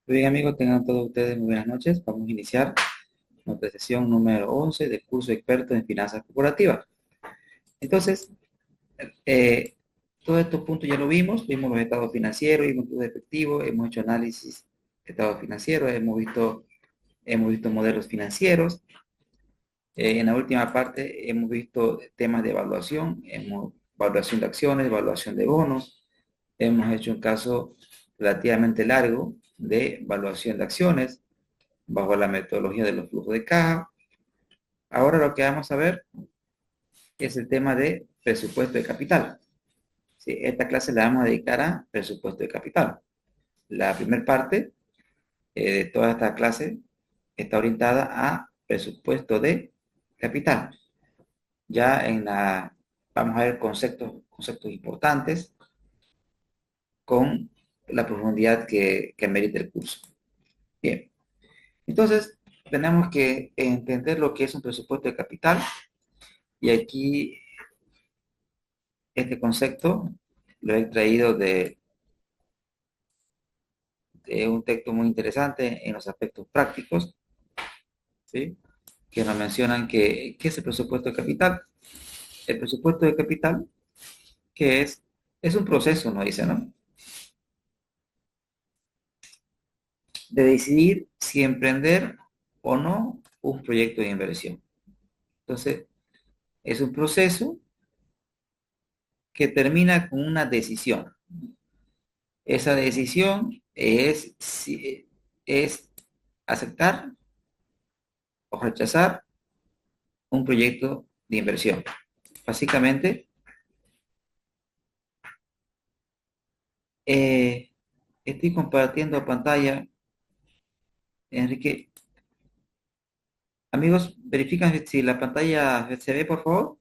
Muy bien, amigos, tengan todos ustedes muy buenas noches. Vamos a iniciar nuestra sesión número 11 del curso experto en finanzas corporativas. Entonces, eh, todos estos puntos ya lo vimos los estados financieros, vimos los efectivos, hemos hecho análisis de estados financieros, hemos visto modelos financieros. En la última parte hemos visto temas de evaluación, evaluación de acciones, evaluación de bonos. Hemos hecho un caso relativamente largo de evaluación de acciones bajo la metodología de los flujos de caja. Ahora lo que vamos a ver es el tema de presupuesto de capital. Sí, esta clase la vamos a dedicar a presupuesto de capital. La primera parte de toda esta clase está orientada a presupuesto de capital. Ya vamos a ver conceptos importantes con la profundidad que merita el curso. Bien, entonces tenemos que entender lo que es un presupuesto de capital y aquí este concepto lo he traído de un texto muy interesante en los aspectos prácticos, ¿sí? Que nos mencionan ¿qué es el presupuesto de capital? El presupuesto de capital, que es un proceso, nos dice, ¿no? De decidir si emprender o no un proyecto de inversión. Entonces, es un proceso que termina con una decisión. Esa decisión es aceptar o rechazar un proyecto de inversión. Básicamente, eh, estoy compartiendo pantalla. Enrique, amigos, verifican si la pantalla se ve, por favor.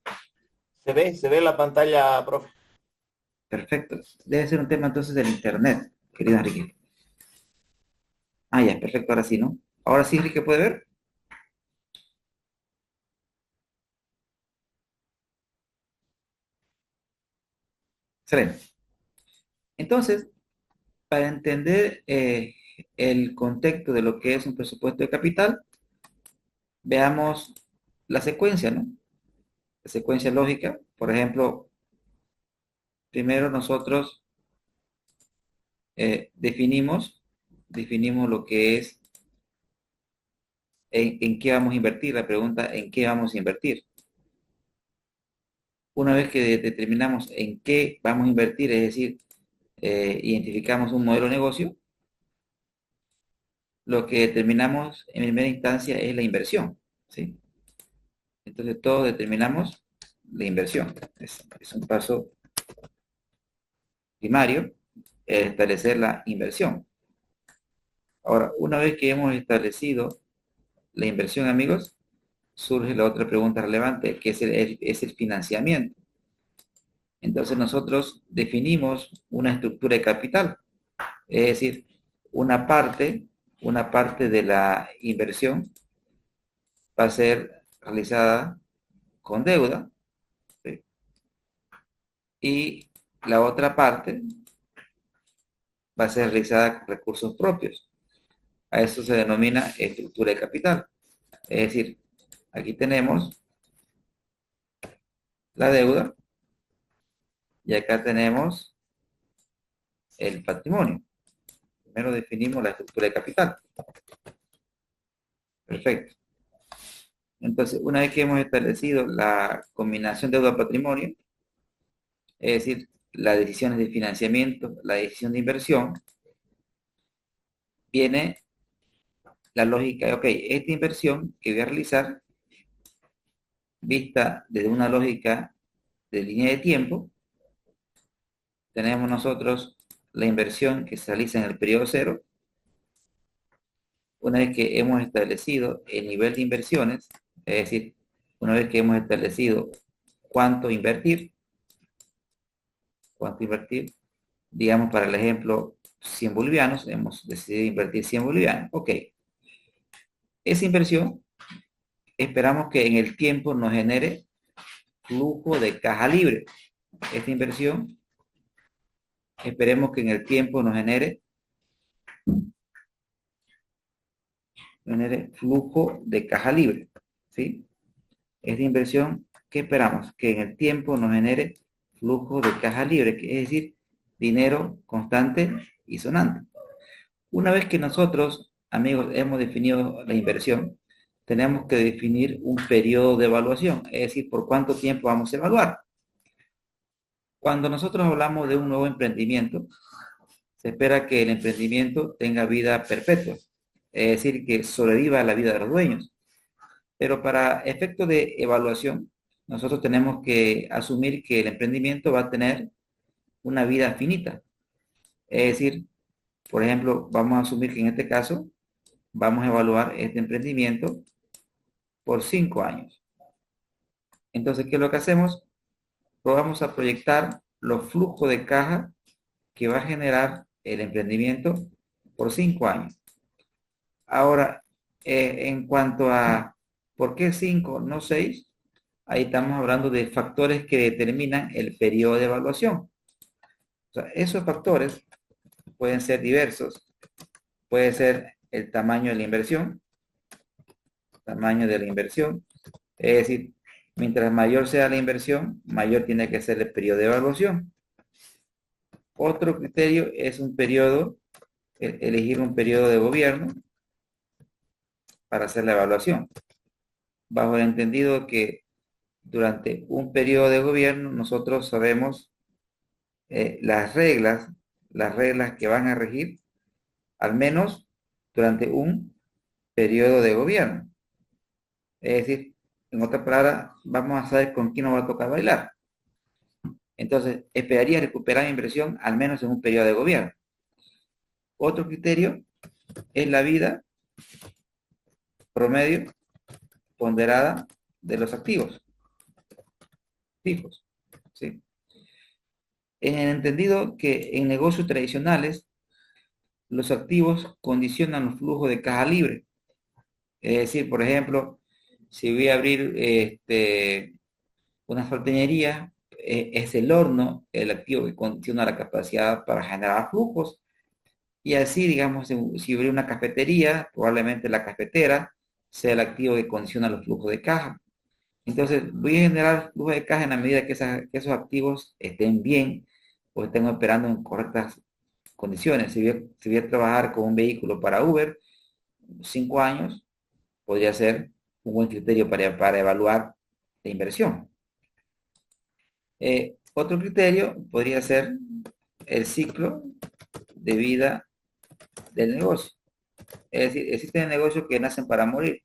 Se ve la pantalla, profe. Perfecto. Debe ser un tema entonces del internet, querido Enrique. Ah, ya, perfecto, ahora sí, ¿no? Ahora sí, Enrique, ¿puede ver? Excelente. Entonces, para entender el contexto de lo que es un presupuesto de capital, veamos la secuencia, ¿no? La secuencia lógica. Por ejemplo, primero nosotros definimos lo que es en qué vamos a invertir. La pregunta, ¿en qué vamos a invertir? Una vez que determinamos en qué vamos a invertir, es decir, identificamos un modelo de negocio, lo que determinamos en primera instancia es la inversión, ¿sí? Entonces todos determinamos la inversión. Es un paso primario, establecer la inversión. Ahora, una vez que hemos establecido la inversión, amigos, surge la otra pregunta relevante, que es el financiamiento. Entonces nosotros definimos una estructura de capital, es decir, una parte, una parte de la inversión va a ser realizada con deuda, ¿sí? Y la otra parte va a ser realizada con recursos propios. A eso se denomina estructura de capital. Es decir, aquí tenemos la deuda y acá tenemos el patrimonio. Primero definimos la estructura de capital. Perfecto. Entonces, una vez que hemos establecido la combinación deuda-patrimonio, es decir, las decisiones de financiamiento, la decisión de inversión, viene la lógica de, ok, esta inversión que voy a realizar, vista desde una lógica de línea de tiempo, tenemos nosotros la inversión que se realiza en el periodo cero. Una vez que hemos establecido el nivel de inversiones, es decir, una vez que hemos establecido cuánto invertir, digamos para el ejemplo 100 bolivianos, hemos decidido invertir 100 bolivianos. Ok, esa inversión esperamos que en el tiempo nos genere flujo de caja libre. Esta inversión esperemos que en el tiempo nos genere nos genere flujo de caja libre, ¿sí? Esta inversión, ¿qué esperamos? Que en el tiempo nos genere flujo de caja libre, que es decir, dinero constante y sonante. Una vez que nosotros, amigos, hemos definido la inversión, tenemos que definir un periodo de evaluación, es decir, por cuánto tiempo vamos a evaluar. Cuando nosotros hablamos de un nuevo emprendimiento, se espera que el emprendimiento tenga vida perpetua, es decir, que sobreviva a la vida de los dueños. Pero para efectos de evaluación, nosotros tenemos que asumir que el emprendimiento va a tener una vida finita. Es decir, por ejemplo, vamos a asumir que en este caso vamos a evaluar este emprendimiento por 5 años. Entonces, ¿qué es lo que hacemos? Pues vamos a proyectar los flujos de caja que va a generar el emprendimiento por 5 años. Ahora, en cuanto a por qué 5, no 6, ahí estamos hablando de factores que determinan el periodo de evaluación. O sea, esos factores pueden ser diversos. Puede ser el tamaño de la inversión, es decir, mientras mayor sea la inversión, mayor tiene que ser el periodo de evaluación. Otro criterio es un periodo, elegir un periodo de gobierno para hacer la evaluación, bajo el entendido que durante un periodo de gobierno nosotros sabemos las reglas que van a regir, al menos durante un periodo de gobierno. Es decir, en otras palabras, vamos a saber con quién nos va a tocar bailar. Entonces, esperaría recuperar mi inversión al menos en un periodo de gobierno. Otro criterio es la vida promedio ponderada de los activos fijos, ¿sí? En el entendido que en negocios tradicionales los activos condicionan los flujos de caja libre. Es decir, por ejemplo, si voy a abrir una salteñería, es el horno el activo que condiciona la capacidad para generar flujos. Y así, digamos, si abrir una cafetería, probablemente la cafetera sea el activo que condiciona los flujos de caja. Entonces, voy a generar flujo de caja en la medida que esos activos estén bien o estén operando en correctas condiciones. Si voy a trabajar con un vehículo para Uber, 5 años podría ser un buen criterio para evaluar la inversión. Otro criterio podría ser el ciclo de vida del negocio. Es decir, existen negocios que nacen para morir,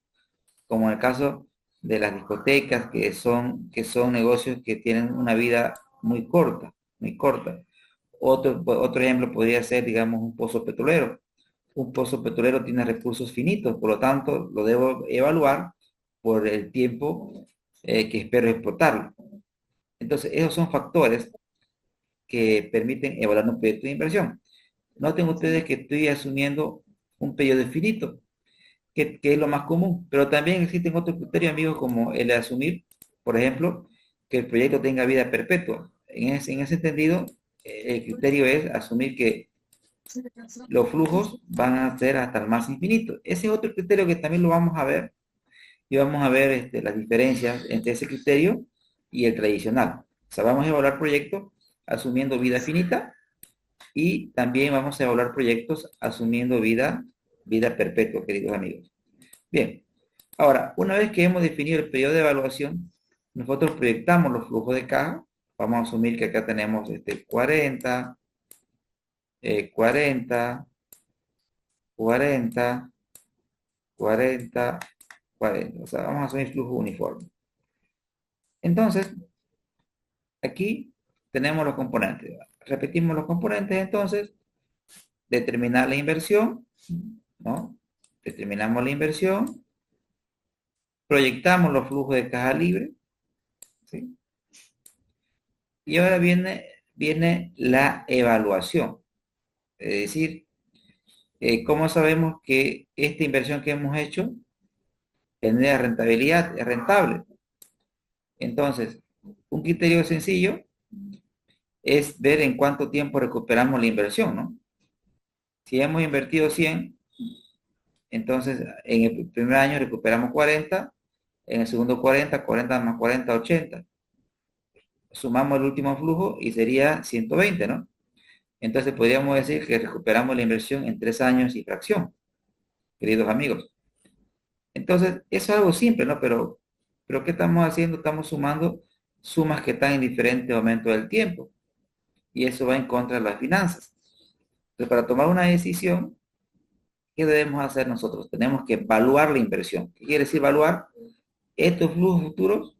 como en el caso de las discotecas, que son negocios que tienen una vida muy corta, muy corta. Otro ejemplo podría ser, digamos, un pozo petrolero. Un pozo petrolero tiene recursos finitos, por lo tanto, lo debo evaluar por el tiempo que espero explotarlo. Entonces, esos son factores que permiten evaluar un proyecto de inversión. Noten ustedes que estoy asumiendo un periodo finito, que es lo más común, pero también existen otros criterios, amigos, como el de asumir, por ejemplo, que el proyecto tenga vida perpetua. En ese entendido, el criterio es asumir que los flujos van a ser hasta el más infinito. Ese es otro criterio que también lo vamos a ver, y vamos a ver las diferencias entre ese criterio y el tradicional. O sea, vamos a evaluar proyectos asumiendo vida finita y también vamos a evaluar proyectos asumiendo vida perpetua, queridos amigos. Bien, ahora, una vez que hemos definido el periodo de evaluación, nosotros proyectamos los flujos de caja. Vamos a asumir que acá tenemos 40, 40, 40, 40, 40. O sea, vamos a asumir flujo uniforme. Entonces, aquí tenemos los componentes. Repetimos los componentes entonces. Determinar la inversión, ¿no? Determinamos la inversión. Proyectamos los flujos de caja libre, ¿sí? Y ahora viene la evaluación. Es decir, ¿cómo sabemos que esta inversión que hemos hecho genera rentabilidad, es rentable? Entonces, un criterio sencillo es ver en cuánto tiempo recuperamos la inversión, ¿no? Si hemos invertido 100, Entonces, en el primer año recuperamos 40, en el segundo 40, 40 más 40, 80. Sumamos el último flujo y sería 120, ¿no? Entonces podríamos decir que recuperamos la inversión en 3 años y fracción, queridos amigos. Entonces, eso es algo simple, ¿no? Pero ¿qué estamos haciendo? Estamos sumando sumas que están en diferente momento del tiempo. Y eso va en contra de las finanzas. Entonces, para tomar una decisión, ¿qué debemos hacer nosotros? Tenemos que evaluar la inversión. ¿Qué quiere decir evaluar? Estos flujos futuros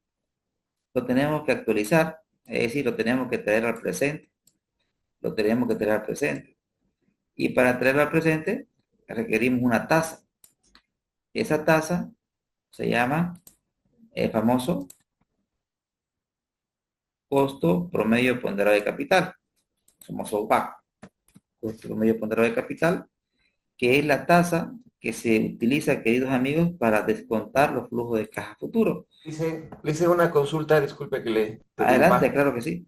lo tenemos que actualizar, es decir, lo tenemos que traer al presente. Lo tenemos que traer al presente. Y para traerlo al presente, requerimos una tasa. Esa tasa se llama el famoso costo promedio ponderado de capital, famoso WACC, costo promedio ponderado de capital, que es la tasa que se utiliza, queridos amigos, para descontar los flujos de caja futuros. Le hice una consulta, disculpe que le Adelante, interrumpa. claro que sí.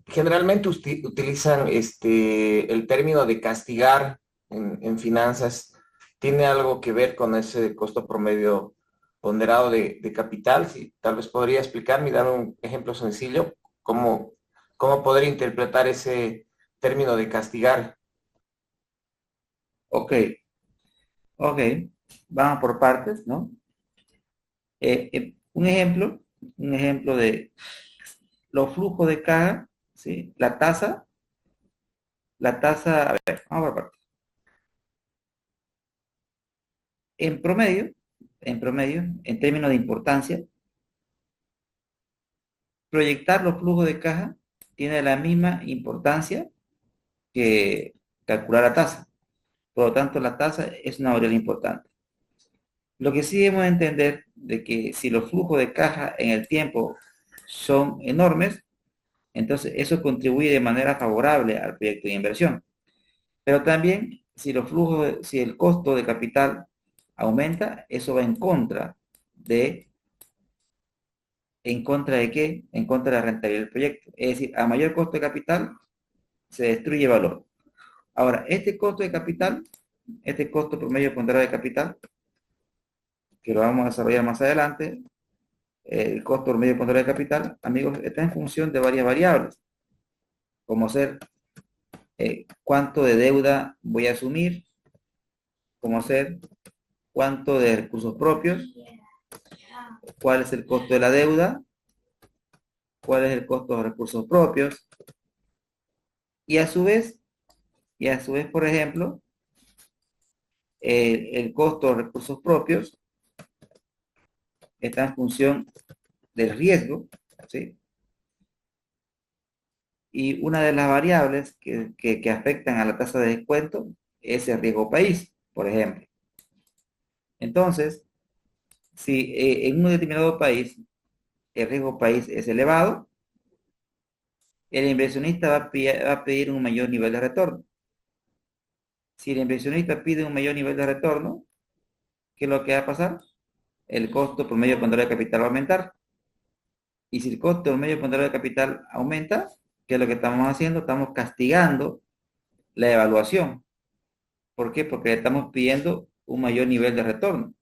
Generalmente utilizan el término de castigar en finanzas. ¿Tiene algo que ver con ese costo promedio ponderado de capital? Si tal vez podría explicarme y dar un ejemplo sencillo, cómo, cómo poder interpretar ese término de castigar. Ok, ok. Vamos por partes, ¿no? Un ejemplo de los flujos de caja, ¿sí? A ver, vamos por partes. En promedio, en términos de importancia, proyectar los flujos de caja tiene la misma importancia que calcular la tasa. Por lo tanto, la tasa es una variable importante. Lo que sí debemos entender de que si los flujos de caja en el tiempo son enormes, entonces eso contribuye de manera favorable al proyecto de inversión. Pero también si el costo de capital aumenta, eso va ¿en contra de qué? En contra de la rentabilidad del proyecto. Es decir, a mayor costo de capital, se destruye valor. Ahora, este costo promedio ponderado de capital, que lo vamos a desarrollar más adelante, el costo promedio ponderado de capital, amigos, está en función de varias variables, como ser cuánto de deuda voy a asumir, como ser cuánto de recursos propios, cuál es el costo de la deuda, cuál es el costo de los recursos propios, y a su vez, por ejemplo, el costo de los recursos propios está en función del riesgo, ¿sí? Y una de las variables que afectan a la tasa de descuento es el riesgo país, por ejemplo. Entonces, si en un determinado país el riesgo país es elevado, el inversionista va a pedir un mayor nivel de retorno. Si el inversionista pide un mayor nivel de retorno, ¿qué es lo que va a pasar? El costo promedio ponderado de capital va a aumentar. Y si el costo promedio ponderado de capital aumenta, ¿qué es lo que estamos haciendo? Estamos castigando la evaluación. ¿Por qué? Porque estamos pidiendo un mayor nivel de retorno.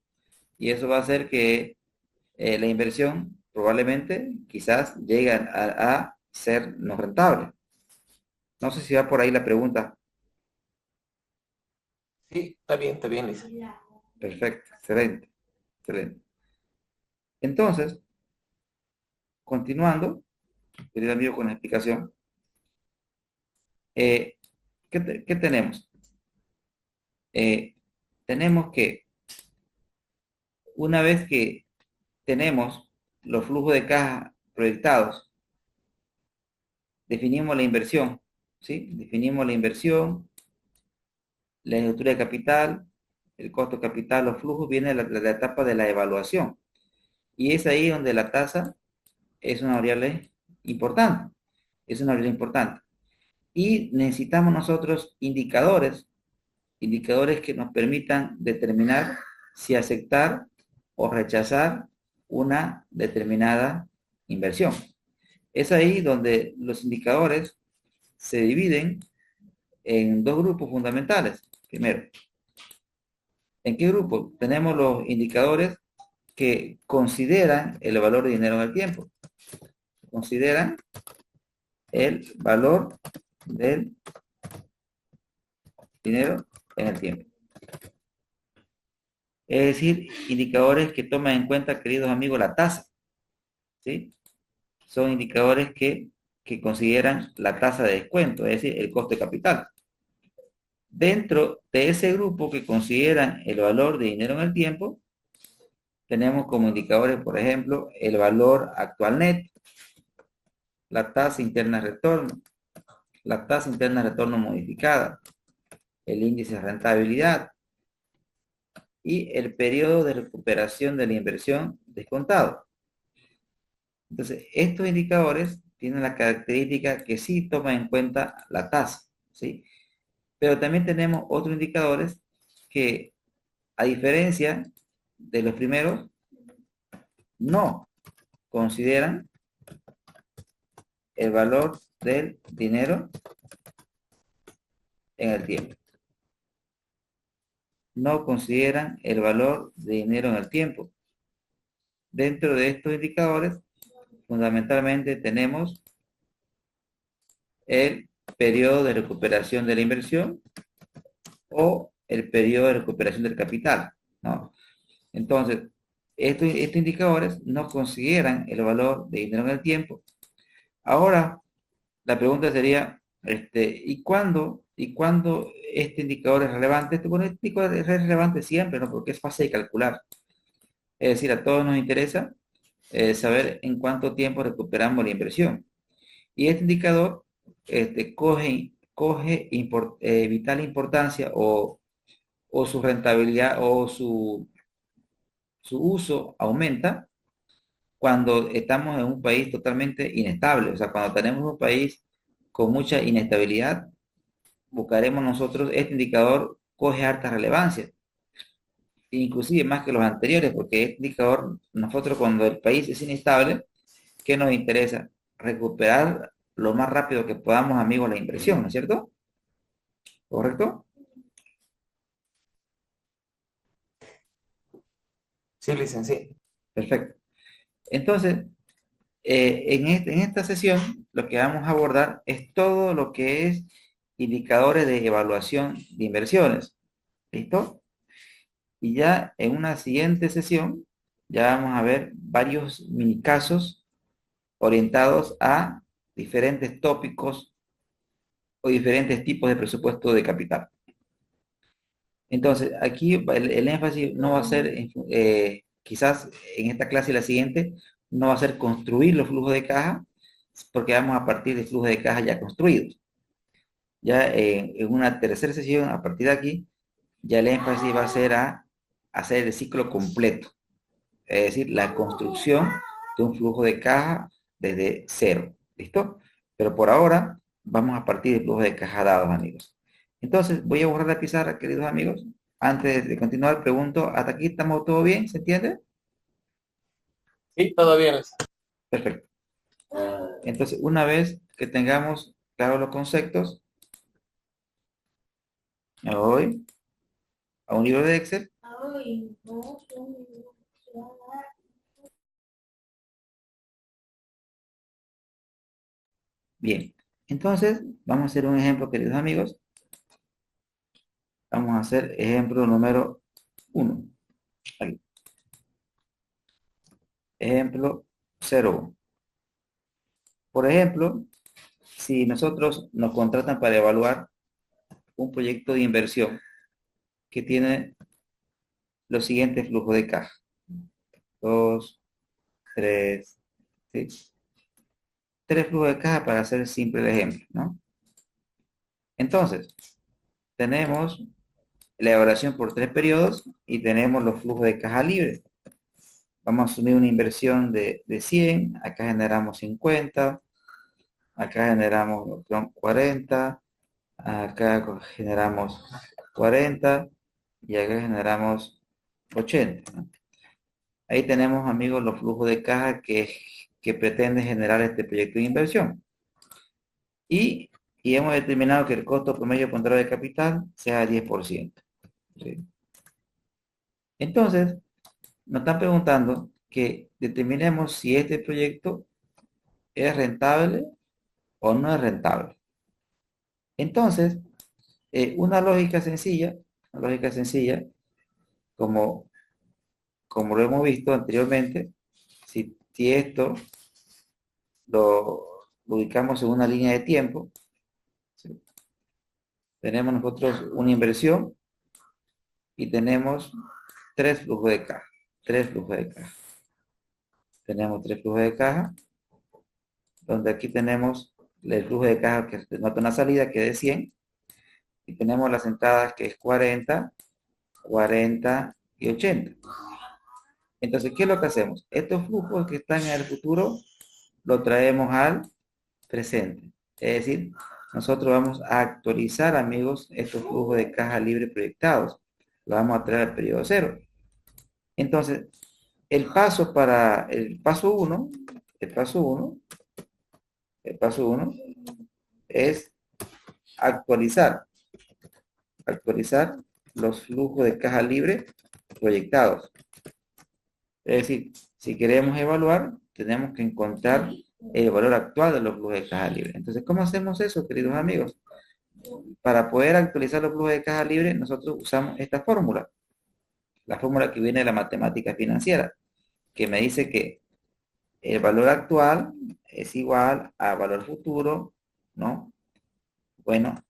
Y eso va a hacer que la inversión probablemente quizás llegue a ser no rentable. No sé si va por ahí la pregunta. Sí, está bien, Lisa. Perfecto, excelente, excelente. Entonces, continuando, querido amigo, con la explicación, eh, ¿qué tenemos? Eh, tenemos que, una vez que tenemos los flujos de caja proyectados, definimos la inversión, ¿sí? Definimos la inversión, la estructura de capital, el costo de capital, los flujos, viene la etapa de la evaluación. Y es ahí donde la tasa es una variable importante. Es una variable importante. Y necesitamos nosotros indicadores que nos permitan determinar si aceptar o rechazar una determinada inversión. Es ahí donde los indicadores se dividen en dos grupos fundamentales. Primero, ¿En qué grupo? Tenemos los indicadores que consideran el valor de dinero en el tiempo. Consideran el valor del dinero en el tiempo. Es decir, indicadores que toman en cuenta, queridos amigos, la tasa. ¿Sí? Son indicadores que consideran la tasa de descuento, es decir, el coste de capital. Dentro de ese grupo que consideran el valor de dinero en el tiempo, tenemos como indicadores, por ejemplo, el valor actual net, la tasa interna de retorno, la tasa interna de retorno modificada, el índice de rentabilidad y el periodo de recuperación de la inversión descontado. Entonces, estos indicadores tienen la característica que sí toman en cuenta la tasa, ¿sí? Pero también tenemos otros indicadores que, a diferencia de los primeros, no consideran el valor del dinero en el tiempo. No consideran el valor de dinero en el tiempo. Dentro de estos indicadores, fundamentalmente tenemos el periodo de recuperación de la inversión o el periodo de recuperación del capital, ¿no? Entonces, estos indicadores no consideran el valor de dinero en el tiempo. Ahora, la pregunta sería, ¿y cuándo este indicador es relevante? Bueno, este indicador es relevante siempre, ¿no? Porque es fácil de calcular. Es decir, a todos nos interesa saber en cuánto tiempo recuperamos la inversión. Y este indicador coge vital importancia o su rentabilidad o su uso aumenta cuando estamos en un país totalmente inestable. O sea, cuando tenemos un país con mucha inestabilidad, buscaremos nosotros, este indicador coge harta relevancia, inclusive más que los anteriores, porque este indicador, nosotros cuando el país es inestable, ¿qué nos interesa? Recuperar lo más rápido que podamos, amigos, la inversión, ¿no es cierto? ¿Correcto? Sí, licenciado. Perfecto. Entonces, en esta sesión, lo que vamos a abordar es todo lo que es indicadores de evaluación de inversiones. ¿Listo? Y ya en una siguiente sesión, ya vamos a ver varios mini casos orientados a diferentes tópicos o diferentes tipos de presupuesto de capital. Entonces, aquí el énfasis no va a ser, quizás en esta clase y la siguiente, no va a ser construir los flujos de caja, porque vamos a partir de flujos de caja ya construidos. Ya en una tercera sesión, a partir de aquí, ya el énfasis va a ser a hacer el ciclo completo, es decir, la construcción de un flujo de caja desde cero. ¿Listo? Pero por ahora vamos a partir de flujos de caja dados, amigos. Entonces, voy a borrar la pizarra, queridos amigos. Antes de continuar, pregunto, ¿hasta aquí estamos todo bien? ¿Se entiende? Sí, todo bien. Perfecto. Entonces, una vez que tengamos claros los conceptos, me voy a un libro de Excel. Bien. Entonces, vamos a hacer un ejemplo, queridos amigos. Vamos a hacer ejemplo número 1. Aquí. Ejemplo 0. Por ejemplo, si nosotros nos contratan para evaluar un proyecto de inversión que tiene los siguientes flujos de caja. 2, 3, ¿sí? 3 flujos de caja para hacer simple el ejemplo, ¿no? Entonces, tenemos la evaluación por 3 periodos y tenemos los flujos de caja libres. Vamos a asumir una inversión de 100, acá generamos 50, acá generamos 40, acá generamos 40 y acá generamos 80, ¿no? Ahí tenemos, amigos, los flujos de caja que pretende generar este proyecto de inversión. Y hemos determinado que el costo promedio ponderado de capital sea 10%. ¿Sí? Entonces, nos están preguntando que determinemos si este proyecto es rentable o no es rentable. Entonces, una lógica sencilla, como, como lo hemos visto anteriormente, si esto lo ubicamos en una línea de tiempo, ¿sí? Tenemos nosotros una inversión y tenemos tres flujos de caja. Tres flujos de caja. Tenemos tres flujos de caja, donde aquí tenemos el flujo de caja que denota una salida que es de 100, y tenemos las entradas que es 40, 40 y 80. Entonces, ¿qué es lo que hacemos? Estos flujos que están en el futuro lo traemos al presente. Es decir, nosotros vamos a actualizar, amigos, estos flujos de caja libre proyectados. Lo vamos a traer al periodo cero. Entonces, el paso 1, el paso 1, el paso 1 es actualizar, actualizar los flujos de caja libre proyectados. Es decir, si queremos evaluar, tenemos que encontrar el valor actual de los flujos de caja libre. Entonces, ¿cómo hacemos eso, queridos amigos? Para poder actualizar los flujos de caja libre, nosotros usamos esta fórmula, la fórmula que viene de la matemática financiera, que me dice que el valor actual es igual a valor futuro, ¿no? Bueno,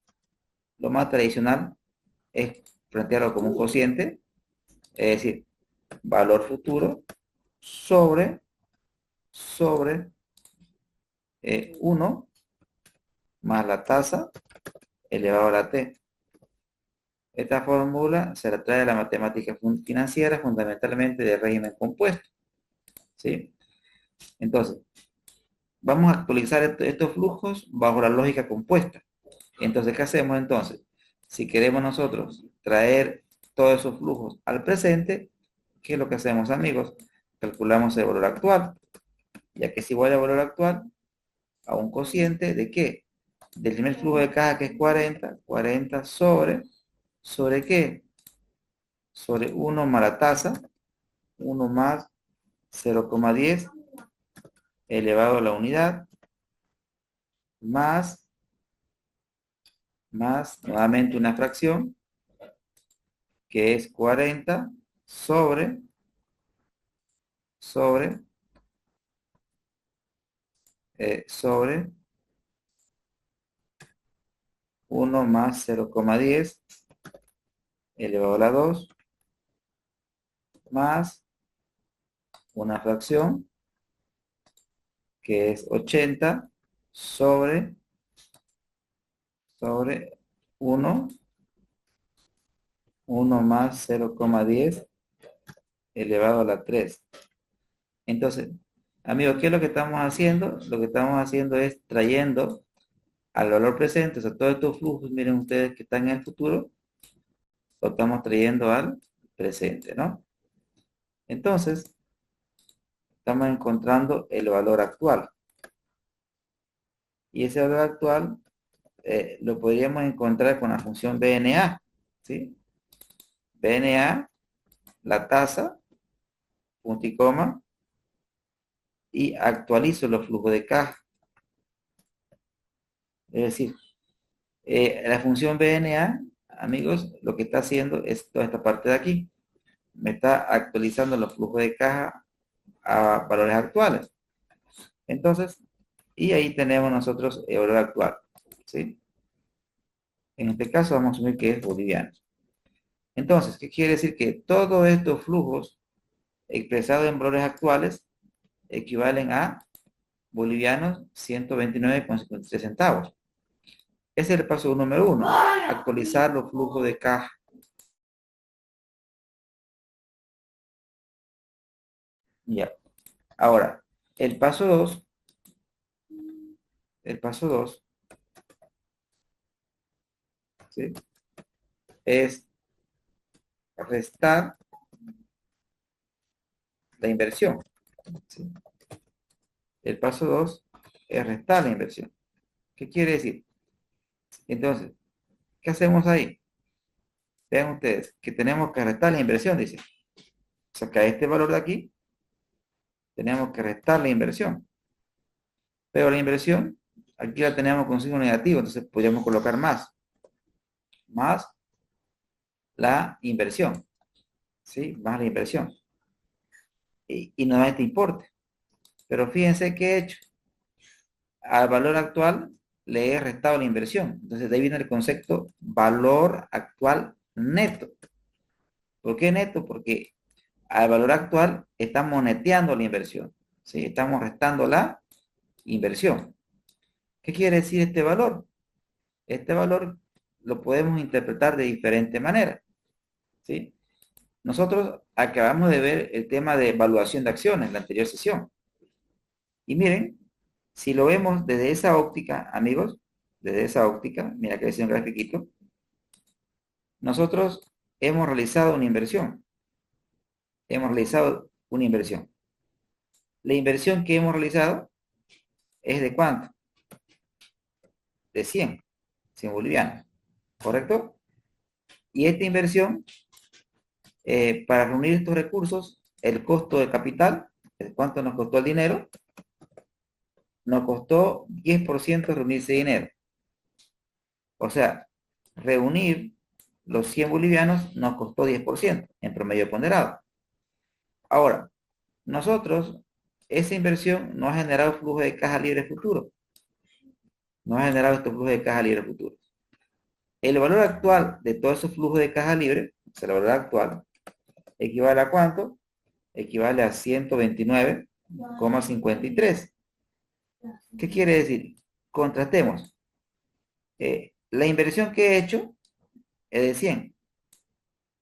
lo más tradicional es plantearlo como un cociente, es decir, valor futuro sobre 1 más la tasa elevado a la t. Esta fórmula se la trae de la matemática financiera, fundamentalmente de régimen compuesto, ¿sí? Entonces, vamos a actualizar estos flujos bajo la lógica compuesta. Entonces, ¿qué hacemos entonces? Si queremos nosotros traer todos esos flujos al presente, ¿qué es lo que hacemos, amigos? Calculamos el valor actual, ya que es igual al valor actual a un cociente de ¿qué? Del primer flujo de caja que es 40, 40 ¿sobre qué? Sobre 1 más la tasa, 1 más 0,10 elevado a la unidad, más nuevamente una fracción, que es 40 sobre, sobre 1 más 0,10 elevado a la 2, más una fracción, que es 80 sobre 1, 1 más 0,10 elevado a la 3. Entonces, amigos, ¿qué es lo que estamos haciendo? Lo que estamos haciendo es trayendo al valor presente, o sea, todos estos flujos, miren ustedes que están en el futuro, lo estamos trayendo al presente, ¿no? Entonces, estamos encontrando el valor actual. Y ese valor actual lo podríamos encontrar con la función BNA, ¿sí? BNA, la tasa, punto y coma, y actualizo los flujos de caja. Es decir, la función BNA, amigos, lo que está haciendo es toda esta parte de aquí. Me está actualizando los flujos de caja a valores actuales. Entonces, y ahí tenemos nosotros el valor actual, ¿sí? En este caso vamos a asumir que es boliviano. Entonces, ¿qué quiere decir? Que todos estos flujos expresados en valores actuales equivalen a bolivianos 129,53 centavos. Ese es el paso número 1, actualizar los flujos de caja. Ya. Ahora, el paso 2, ¿sí? Es restar la inversión, ¿sí? El paso 2 es restar la inversión. ¿Qué quiere decir? Entonces, ¿qué hacemos ahí? Vean ustedes que tenemos que restar la inversión, dice. O sea que a este valor de aquí tenemos que restar la inversión. Pero la inversión, aquí la tenemos con signo negativo, entonces podríamos colocar más la inversión, ¿sí? Más la inversión. Y no da este importe. Pero fíjense que he hecho. Al valor actual le he restado la inversión. Entonces de ahí viene el concepto valor actual neto. ¿Por qué neto? Porque al valor actual estamos neteando la inversión. ¿Sí? Estamos restando la inversión. ¿Qué quiere decir este valor? Este valor lo podemos interpretar de diferente manera. ¿Sí? Nosotros acabamos de ver el tema de evaluación de acciones en la anterior sesión. Y miren, si lo vemos desde esa óptica, amigos, desde esa óptica, mira que es un grafiquito, nosotros hemos realizado una inversión. Hemos realizado una inversión. La inversión que hemos realizado es de ¿cuánto? De 100 bolivianos, ¿correcto? Y esta inversión, para reunir estos recursos, el costo de capital, ¿cuánto nos costó el dinero? Nos costó 10% reunir ese dinero. O sea, reunir los 100 bolivianos nos costó 10% en promedio ponderado. Ahora, nosotros, esa inversión no ha generado flujo de caja libre futuro. No ha generado estos flujos de caja libre futuros. El valor actual de todos esos flujos de caja libre, o sea, el valor actual, equivale a ¿cuánto? Equivale a 129,53. ¿Qué quiere decir? Contrastemos. La inversión que he hecho es de 100.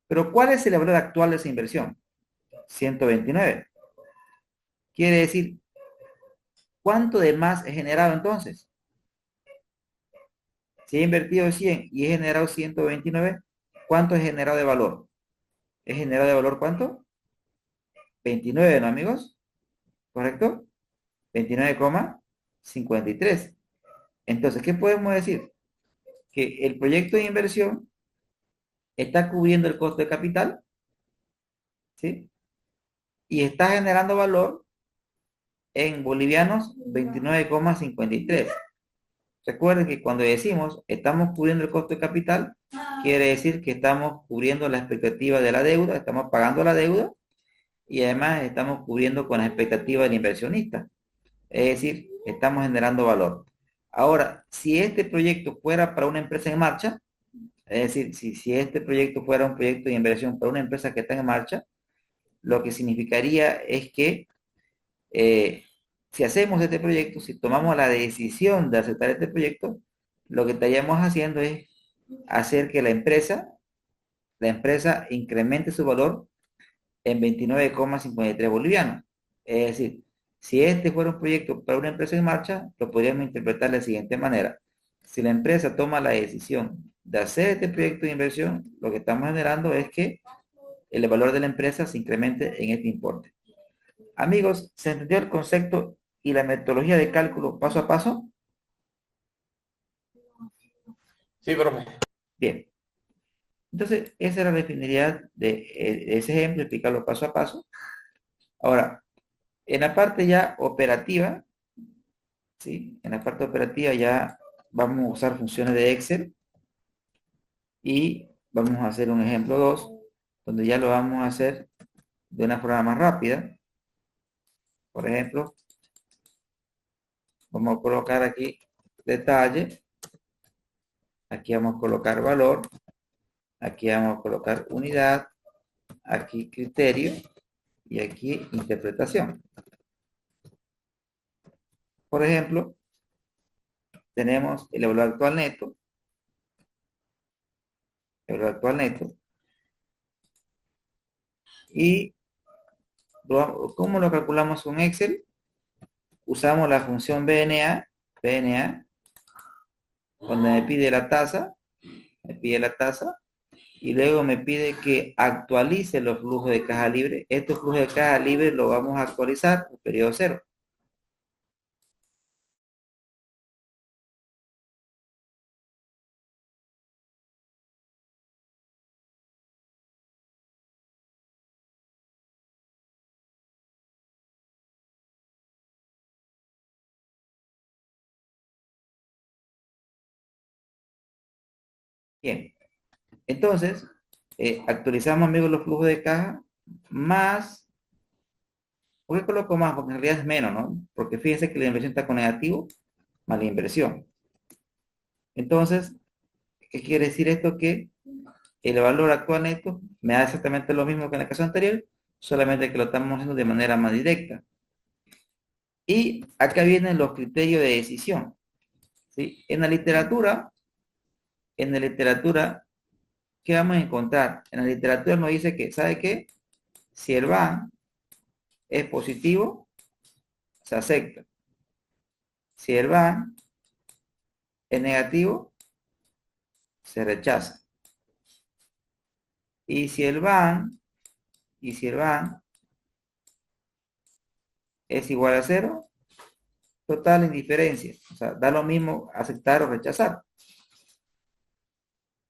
Pero ¿cuál es el valor actual de esa inversión? 129. Quiere decir, ¿cuánto de más he generado entonces? Si he invertido 100 y he generado 129, ¿cuánto he generado de valor? ¿He generado de valor cuánto? 29, ¿no, amigos? ¿Correcto? 29,53. Entonces, ¿qué podemos decir? Que el proyecto de inversión está cubriendo el costo de capital, ¿sí? Y está generando valor en bolivianos 29,53. Recuerden que cuando decimos estamos cubriendo el costo de capital, quiere decir que estamos cubriendo la expectativa de la deuda, estamos pagando la deuda y además estamos cubriendo con la expectativa del inversionista. Es decir, estamos generando valor. Ahora, si este proyecto fuera para una empresa en marcha, es decir, si este proyecto fuera un proyecto de inversión para una empresa que está en marcha, lo que significaría es que si hacemos este proyecto, si tomamos la decisión de aceptar este proyecto, lo que estaríamos haciendo es hacer que la empresa incremente su valor en 29,53 bolivianos. Es decir, si este fuera un proyecto para una empresa en marcha, lo podríamos interpretar de la siguiente manera. Si la empresa toma la decisión de hacer este proyecto de inversión, lo que estamos generando es que el valor de la empresa se incremente en este importe. Amigos, ¿se entendió el concepto y la metodología de cálculo paso a paso? Sí, profe. Bien. Entonces, esa era la definibilidad de ese ejemplo, explicarlo paso a paso. Ahora, en la parte ya operativa, ¿sí? En la parte operativa ya vamos a usar funciones de Excel y vamos a hacer un ejemplo 2 donde ya lo vamos a hacer de una forma más rápida. Por ejemplo, vamos a colocar aquí detalle, aquí vamos a colocar valor, aquí vamos a colocar unidad, aquí criterio y aquí interpretación. Por ejemplo, tenemos el valor actual neto, el valor actual neto, y ¿cómo lo calculamos con Excel? Usamos la función BNA, donde me pide la tasa, y luego me pide que actualice los flujos de caja libre. Estos flujos de caja libre los vamos a actualizar por periodo cero. Bien, entonces, actualizamos, amigos, los flujos de caja más, ¿por qué coloco más? Porque en realidad es menos, ¿no? Porque fíjense que la inversión está con negativo más la inversión. Entonces, ¿qué quiere decir esto? Que el valor actual neto me da exactamente lo mismo que en el caso anterior, solamente que lo estamos haciendo de manera más directa. Y acá vienen los criterios de decisión, ¿sí? En la literatura, ¿qué vamos a encontrar? En la literatura nos dice que, ¿sabe qué? Si el VAN es positivo, se acepta. Si el VAN es negativo, se rechaza. Y si el VAN, y si el VAN es igual a cero, total indiferencia. O sea, da lo mismo aceptar o rechazar.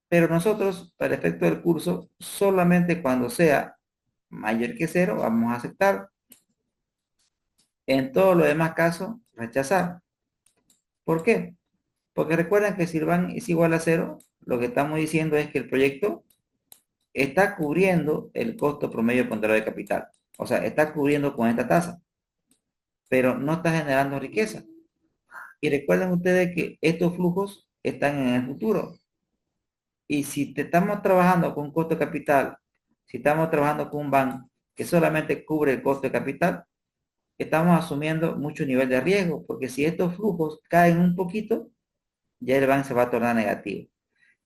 Pero nosotros, para el efecto del curso, solamente cuando sea mayor que cero, vamos a aceptar. En todos los demás casos, rechazar. ¿Por qué? Porque recuerden que si el VAN es igual a cero, lo que estamos diciendo es que el proyecto está cubriendo el costo promedio ponderado de capital. O sea, está cubriendo con esta tasa, pero no está generando riqueza. Y recuerden ustedes que estos flujos están en el futuro. Y si estamos trabajando con un costo de capital, si estamos trabajando con un banco que solamente cubre el costo de capital, estamos asumiendo mucho nivel de riesgo, porque si estos flujos caen un poquito, ya el banco se va a tornar negativo.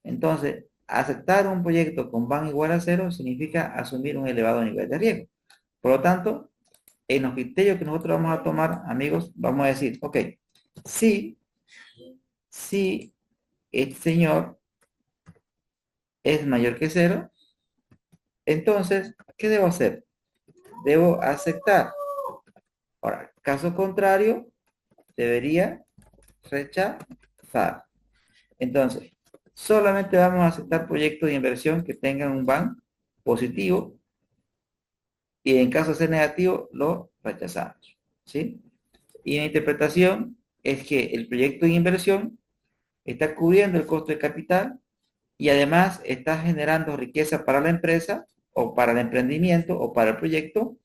Entonces, aceptar un proyecto con BAN igual a cero significa asumir un elevado nivel de riesgo. Por lo tanto, en los criterios que nosotros vamos a tomar, amigos, vamos a decir, ok, si el señor es mayor que cero, entonces, ¿qué debo hacer? Debo aceptar. Ahora, caso contrario, debería rechazar. Entonces, solamente vamos a aceptar proyectos de inversión que tengan un BAN positivo y en caso de ser negativo, lo rechazamos. ¿Sí? Y la interpretación es que el proyecto de inversión está cubriendo el costo de capital y además está generando riqueza para la empresa o para el emprendimiento o para el proyecto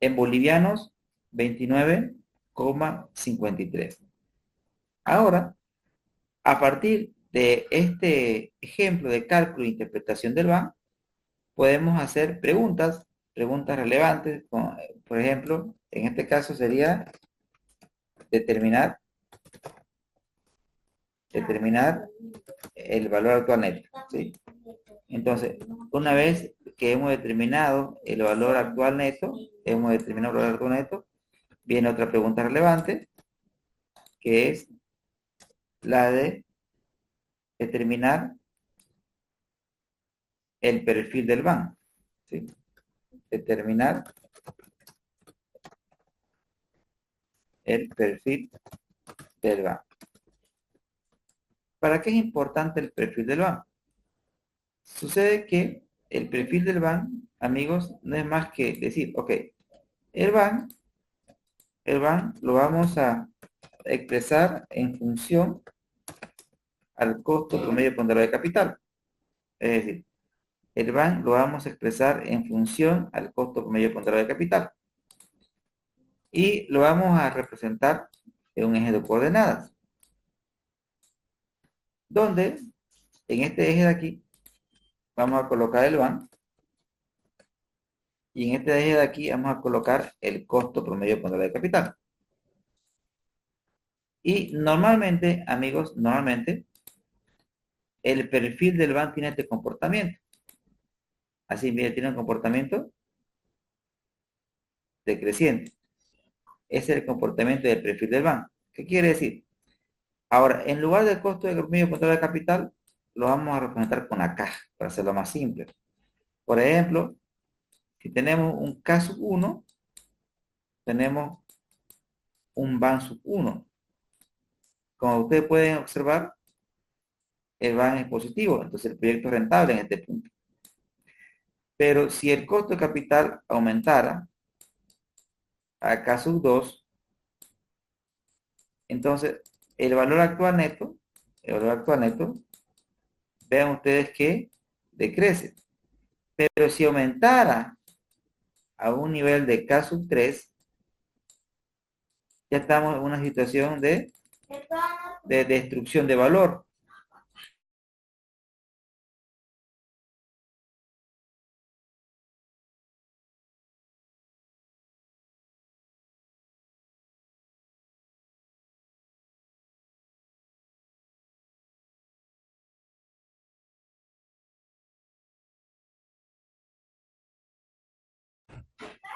en bolivianos 29,53. Ahora, a partir de este ejemplo de cálculo e interpretación del BAN, podemos hacer preguntas relevantes, por ejemplo, en este caso sería determinar, determinar el valor actual neto, ¿sí? Entonces, una vez que hemos determinado el valor actual neto, viene otra pregunta relevante, que es la de determinar el perfil del banco, ¿sí? Determinar el perfil del banco. ¿Para qué es importante el perfil del banco? Sucede que el perfil del BAN, amigos, no es más que decir, ok, el BAN, el BAN lo vamos a expresar en función al costo promedio ponderado de capital. Es decir, el BAN lo vamos a expresar en función al costo promedio ponderado de capital. Y lo vamos a representar en un eje de coordenadas. Donde, en este eje de aquí, vamos a colocar el BAN. Y en este eje de aquí vamos a colocar el costo promedio ponderado de capital. Y normalmente, amigos, normalmente, el perfil del banco tiene este comportamiento. Así, mire, tiene un comportamiento decreciente. Ese es el comportamiento del perfil del banco. ¿Qué quiere decir? Ahora, en lugar del costo de medio control de capital, lo vamos a representar con la caja, para hacerlo más simple. Por ejemplo, si tenemos un K sub 1, tenemos un BAN sub 1. Como ustedes pueden observar, el BAN es positivo, entonces el proyecto es rentable en este punto. Pero si el costo de capital aumentara a K sub 2, entonces el valor actual neto vean ustedes que decrece. Pero si aumentara a un nivel de K sub 3, ya estamos en una situación de destrucción de valor.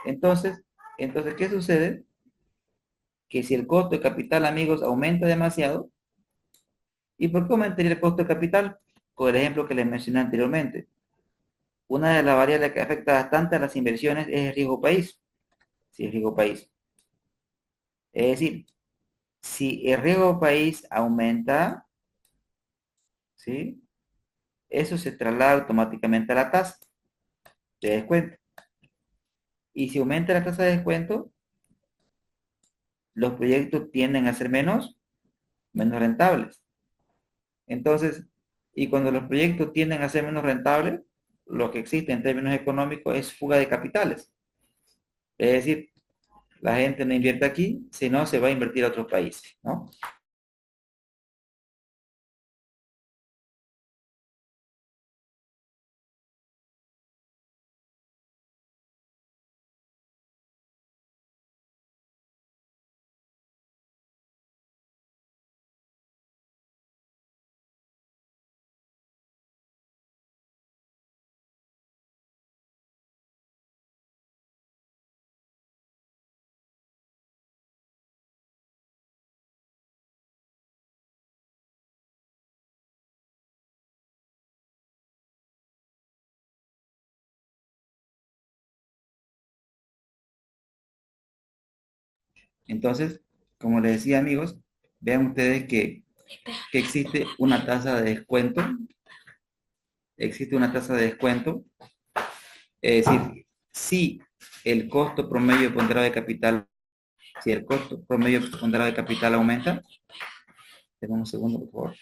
Entonces, ¿qué sucede? Que si el costo de capital, amigos, aumenta demasiado, ¿y por qué aumentaría el costo de capital? Por el ejemplo que les mencioné anteriormente. Una de las variables que afecta bastante a las inversiones es el riesgo país. Si el riesgo país. Es decir, si el riesgo país aumenta, ¿sí? Eso se traslada automáticamente a la tasa de descuento. Y si aumenta la tasa de descuento, los proyectos tienden a ser menos rentables. Entonces, y cuando los proyectos tienden a ser menos rentables, lo que existe en términos económicos es fuga de capitales. Es decir, la gente no invierte aquí, sino se va a invertir a otros países, ¿no? Entonces, como les decía, amigos, vean ustedes que existe una tasa de descuento, es decir, si el costo promedio ponderado de capital, si el costo promedio ponderado de capital aumenta, denme un segundo, por favor.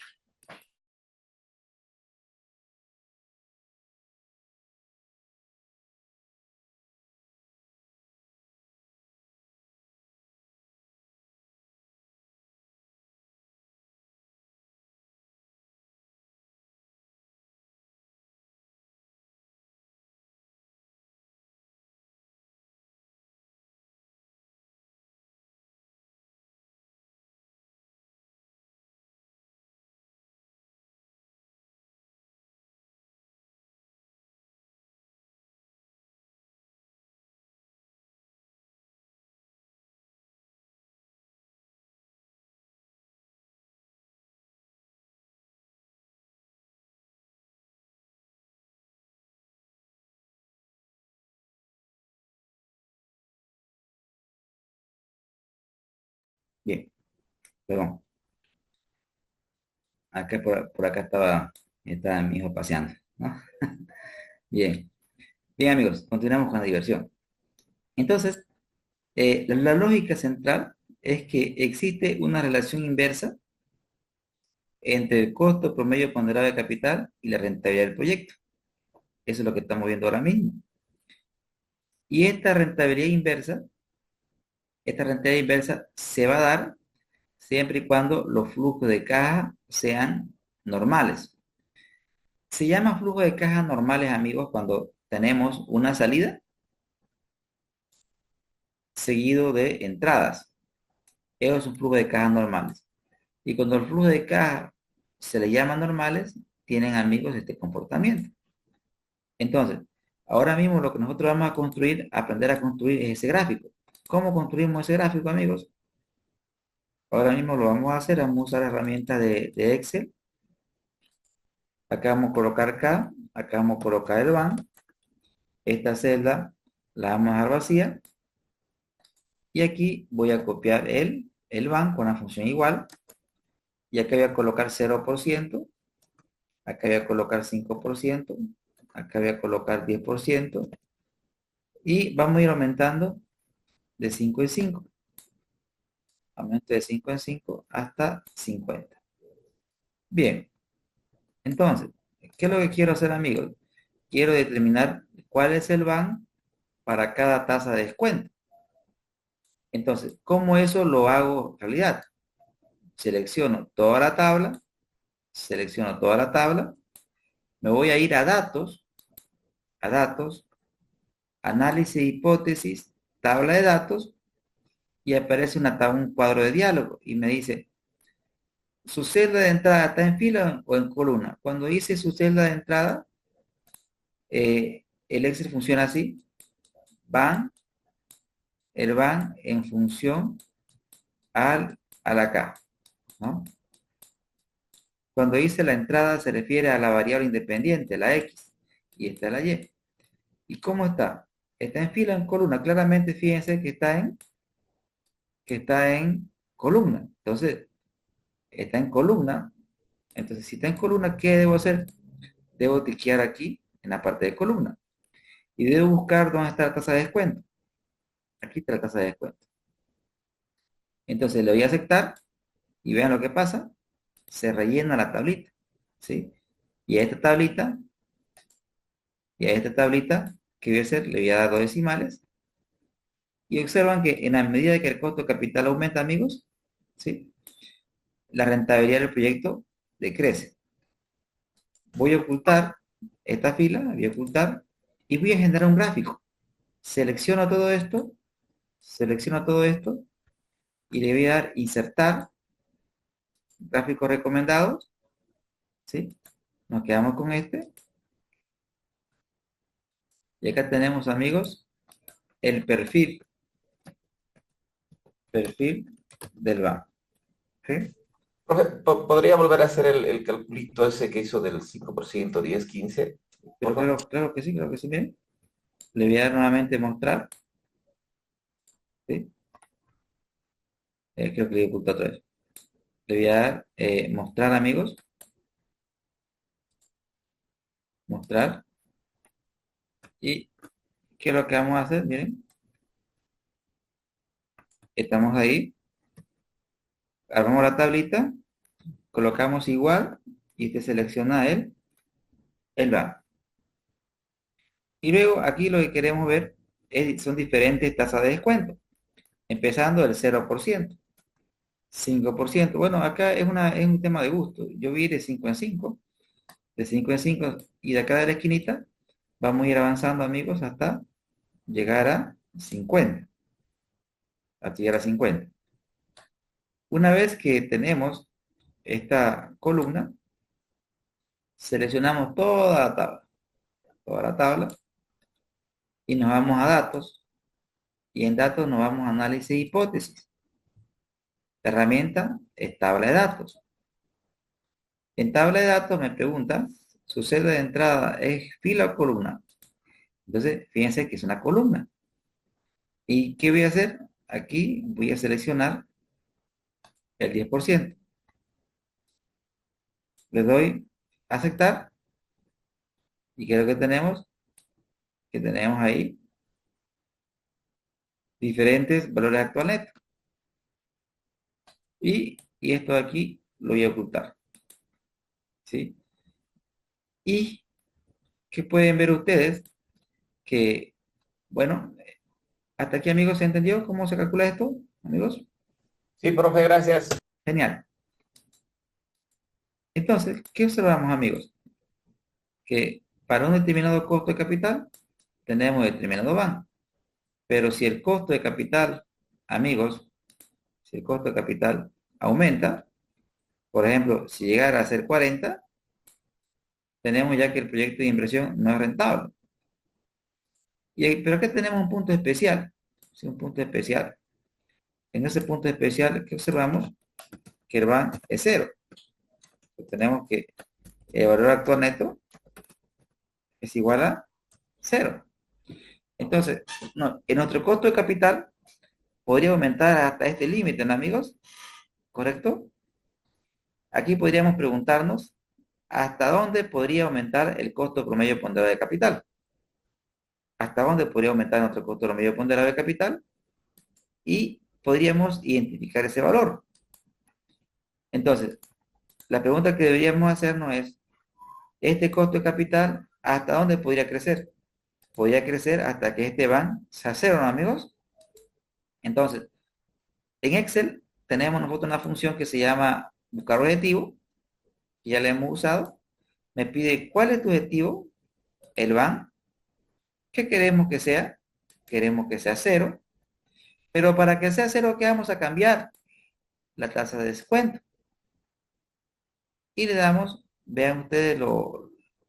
Bien, perdón, acá por acá estaba mi hijo paseando, ¿no? Bien, bien amigos, continuamos con la diversión. Entonces, la lógica central es que existe una relación inversa entre el costo promedio ponderado de capital y la rentabilidad del proyecto. Eso es lo que estamos viendo ahora mismo. Y esta rentabilidad inversa se va a dar siempre y cuando los flujos de caja sean normales. Se llama flujo de caja normales, amigos, cuando tenemos una salida seguido de entradas. Eso es un flujo de caja normales. Y cuando el flujo de caja se le llama normales, tienen, amigos, este comportamiento. Entonces, ahora mismo lo que nosotros vamos a construir, aprender a construir es ese gráfico. ¿Cómo construimos ese gráfico, amigos? Ahora mismo lo vamos a hacer, vamos a usar la herramienta de Excel. Acá vamos a colocar K, acá vamos a colocar el BAN. Esta celda la vamos a dejar vacía. Y aquí voy a copiar el BAN con la función igual. Y acá voy a colocar 0%. Acá voy a colocar 5%. Acá voy a colocar 10%. Y vamos a ir aumentando de 5 en 5. Aumento de 5 en 5 hasta 50. Bien, entonces, ¿Qué es lo que quiero hacer, amigos? Quiero determinar cuál es el van para cada tasa de descuento. Entonces, ¿cómo eso lo hago en realidad? Selecciono toda la tabla, me voy a ir a datos, análisis, hipótesis, tabla de datos, y aparece un cuadro de diálogo y me dice, ¿su celda de entrada está en fila o en columna? Cuando hice su celda de entrada, el Excel funciona así, van, el van en función a la K, ¿no? Cuando hice la entrada se refiere a la variable independiente, la X, y esta es la Y. ¿Y cómo está? Está en fila o en columna. Claramente, fíjense que está en columna. Entonces, está en columna. Entonces, si está en columna, ¿qué debo hacer? Debo cliquear aquí en la parte de columna. Y debo buscar dónde está la tasa de descuento. Aquí está la tasa de descuento. Entonces, le voy a aceptar y vean lo que pasa. Se rellena la tablita. ¿Sí? Y a esta tablita, ¿qué voy a hacer? Le voy a dar dos decimales. Y observan que en la medida de que el costo de capital aumenta, amigos, ¿sí? La rentabilidad del proyecto decrece. Voy a ocultar esta fila, voy a ocultar y voy a generar un gráfico. Selecciono todo esto y le voy a dar insertar gráficos recomendados, ¿sí? Nos quedamos con este. Y acá tenemos, amigos, el perfil del banco. ¿Sí? Profe, ¿podría volver a hacer el calculito ese que hizo del 5%, 10, 15? Pero claro que sí, claro que sí. Miren. Le voy a dar nuevamente mostrar. ¿Sí? Creo que le he ocultado otra vez. Le voy a dar mostrar, amigos. Mostrar. ¿Y qué es lo que vamos a hacer? Miren. Estamos ahí. Armamos la tablita. Colocamos igual. Y te selecciona el banco. Y luego aquí lo que queremos ver son diferentes tasas de descuento. Empezando del 0%. 5%. Bueno, acá es un tema de gusto. Yo vi de 5 en 5. De 5 en 5. Y de acá de la esquinita vamos a ir avanzando, amigos, hasta llegar a 50. Hasta llegar a 50. Una vez que tenemos esta columna, seleccionamos toda la tabla, y nos vamos a datos, y en datos nos vamos a análisis de hipótesis. La herramienta es tabla de datos. En tabla de datos me pregunta, ¿su celda de entrada es fila o columna? Entonces, fíjense que es una columna. ¿Y qué voy a hacer? Aquí voy a seleccionar el 10%. Le doy a aceptar. ¿Y qué es lo que tenemos? Que tenemos ahí diferentes valores actuales. Y esto de aquí lo voy a ocultar. ¿Sí? Y que pueden ver ustedes que, bueno, hasta aquí, amigos, ¿se entendió cómo se calcula esto, amigos? Sí, profe, gracias. Genial. Entonces, ¿qué observamos, amigos? Que para un determinado costo de capital tenemos determinado van. Pero si el costo de capital, amigos, si el costo de capital aumenta, por ejemplo, si llegara a ser 40, tenemos ya que el proyecto de inversión no es rentable. Pero aquí tenemos un punto especial. ¿Sí? Un punto especial. En ese punto especial que observamos que el van es cero. Pues tenemos que el valor actual neto es igual a cero. Entonces, en nuestro costo de capital podría aumentar hasta este límite, ¿no, amigos? ¿Correcto? Aquí podríamos preguntarnos hasta dónde podría aumentar el costo promedio ponderado de capital. ¿Hasta dónde podría aumentar nuestro costo promedio ponderado de capital? Y podríamos identificar ese valor. Entonces, la pregunta que deberíamos hacernos es, Este costo de capital, ¿hasta dónde podría crecer? Podría crecer hasta que este van sea cero, ¿no, amigos? Entonces, en Excel tenemos nosotros una función que se llama buscar objetivo, que ya la hemos usado. Me pide cuál es tu objetivo, el van, ¿qué queremos que sea? Queremos que sea cero, pero para que sea cero, ¿qué vamos a cambiar? La tasa de descuento. Y le damos, vean ustedes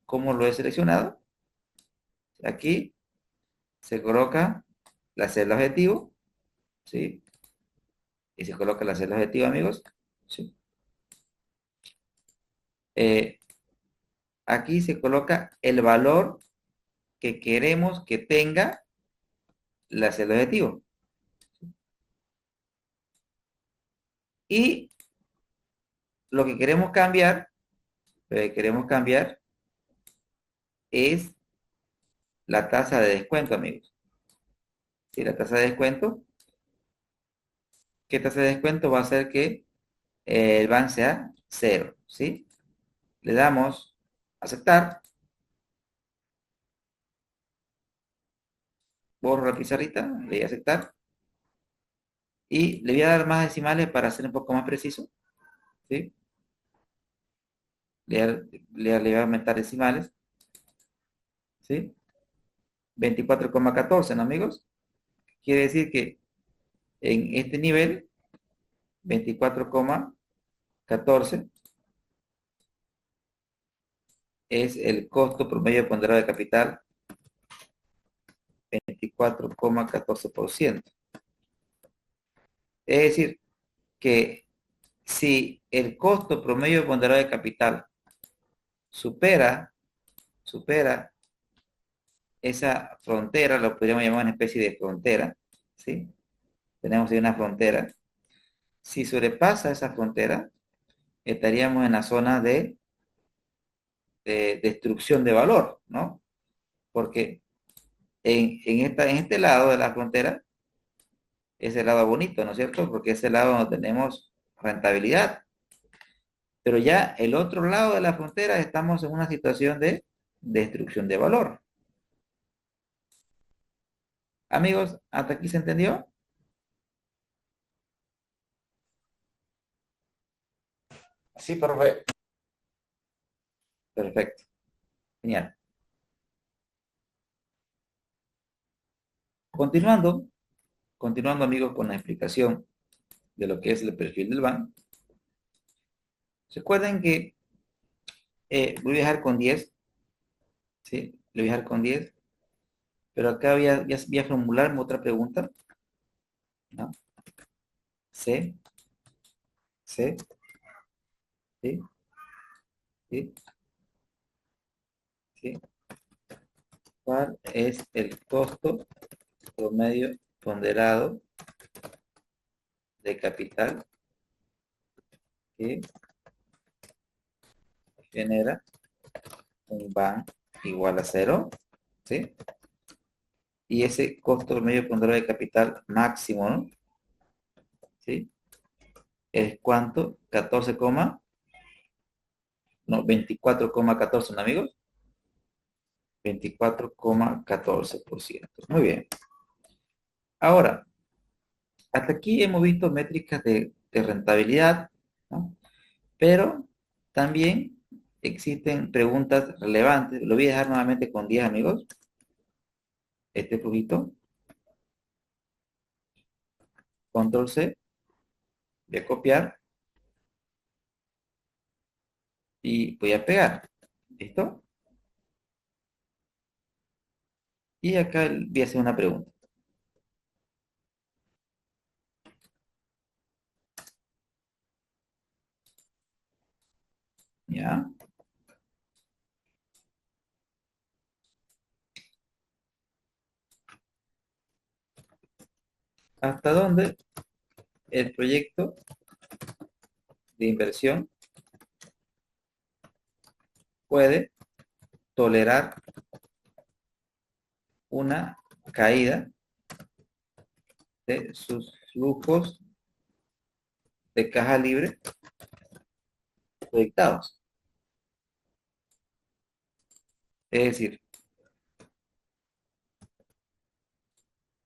cómo lo he seleccionado. Aquí se coloca la celda objetivo, ¿sí? Y se coloca la celda objetivo, amigos, ¿sí? Eh, Aquí se coloca el valor que queremos que tenga la celda objetivo. Y lo que queremos cambiar es la tasa de descuento, amigos. ¿Sí? La tasa de descuento. ¿Qué tasa de descuento va a hacer que el van sea cero? ¿Sí? Le damos aceptar. Borro la pizarrita, le doy a aceptar. Y le voy a dar más decimales para ser un poco más preciso. ¿Sí? Le voy a aumentar decimales. ¿Sí? 24,14, ¿no, amigos? Quiere decir que en este nivel, 24,14 es el costo promedio ponderado de capital, 24,14%. Es decir, que si el costo promedio ponderado de capital supera, supera esa frontera, lo podríamos llamar una especie de frontera, ¿sí? Tenemos ahí una frontera. Si sobrepasa esa frontera, estaríamos en la zona de destrucción de valor, ¿no? Porque en este lado de la frontera es el lado bonito, ¿no es cierto? Porque es el lado donde tenemos rentabilidad. Pero ya el otro lado de la frontera estamos en una situación de destrucción de valor. Amigos, ¿hasta aquí se entendió? Sí, profe. Perfecto. Genial. Continuando, continuando amigos con la explicación de lo que es el perfil del BAN. Recuerden que voy a dejar con 10, ¿sí? Le voy a dejar con 10, pero acá voy a formularme otra pregunta, ¿no? C, C, ¿sí? ¿Sí? ¿Sí? ¿Cuál es el costo promedio ponderado de capital que genera un BAN igual a cero? ¿Sí? Y ese costo promedio ponderado de capital máximo, ¿no? ¿Sí? ¿Es cuánto? 14, no, 24,14, ¿no, amigos? 24,14%. Muy bien. Ahora, hasta aquí hemos visto métricas de rentabilidad, ¿no? Pero también existen preguntas relevantes. Lo voy a dejar nuevamente con 10, amigos. Este flujito. Control C. Voy a copiar y voy a pegar. ¿Listo? Y acá voy a hacer una pregunta. ¿Ya? ¿Hasta dónde el proyecto de inversión puede tolerar una caída de sus flujos de caja libre proyectados? Es decir,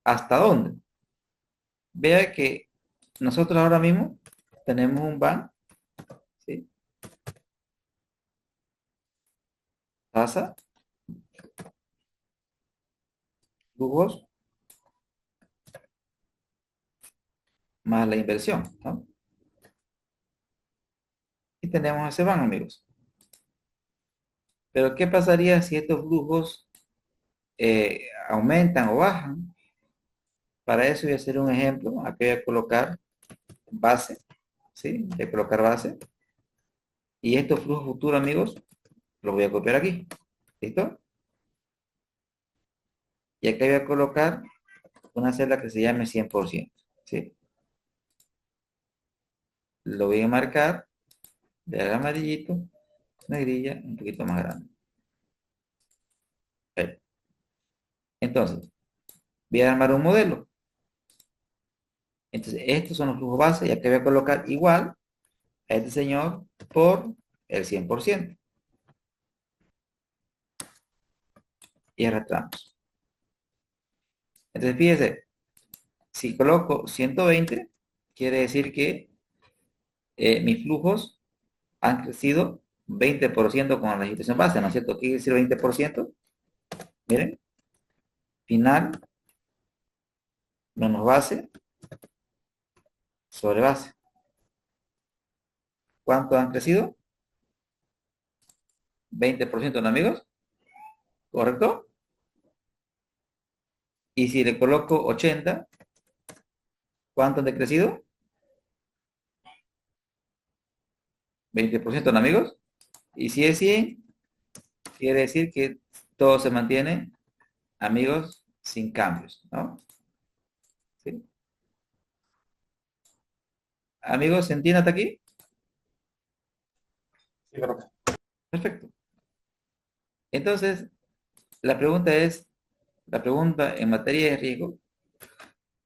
¿hasta dónde? Vea que nosotros ahora mismo tenemos un ban, ¿sí? Tasa, flujos, más la inversión, ¿no? Y tenemos ese ban, amigos. Pero ¿qué pasaría si estos flujos aumentan o bajan? Para eso voy a hacer un ejemplo. Aquí voy a colocar base, ¿sí? Voy a colocar base. Y estos flujos futuros, amigos, los voy a copiar aquí. ¿Listo? Y aquí voy a colocar una celda que se llame 100%, ¿sí? Lo voy a marcar de amarillito, una grilla un poquito más grande. Ok. Entonces, voy a armar un modelo. Entonces, estos son los flujos base y aquí voy a colocar igual a este señor por el 100%. Y arrastramos. Entonces, fíjese, si coloco 120, quiere decir que mis flujos han crecido 20% con la situación base, ¿no es cierto? ¿Qué quiere decir 20%? Miren, final menos base sobre base. ¿Cuánto han crecido? 20%, ¿no, amigos? ¿Correcto? Y si le coloco 80, ¿cuánto han decrecido? 20%, ¿no, amigos? Y si es 100, quiere decir que todo se mantiene, amigos, sin cambios, ¿no? ¿Sí? Amigos, ¿se entiende hasta aquí? Sí, profe. Perfecto. Entonces, la pregunta en materia de riesgo,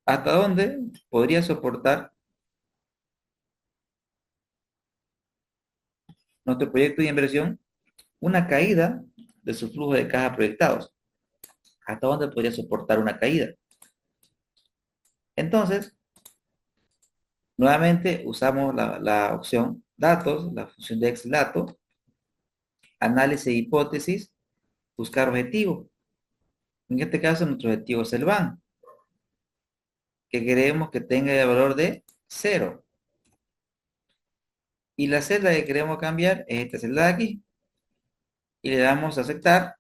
¿hasta dónde podría soportar nuestro proyecto de inversión una caída de su flujo de caja proyectados? ¿Hasta dónde podría soportar una caída? Entonces, nuevamente usamos la opción datos, la función de Excel datos, análisis de hipótesis, buscar objetivo. En este caso, nuestro objetivo es el BAN, que queremos que tenga el valor de 0. Y la celda que queremos cambiar es esta celda de aquí. Y le damos a aceptar.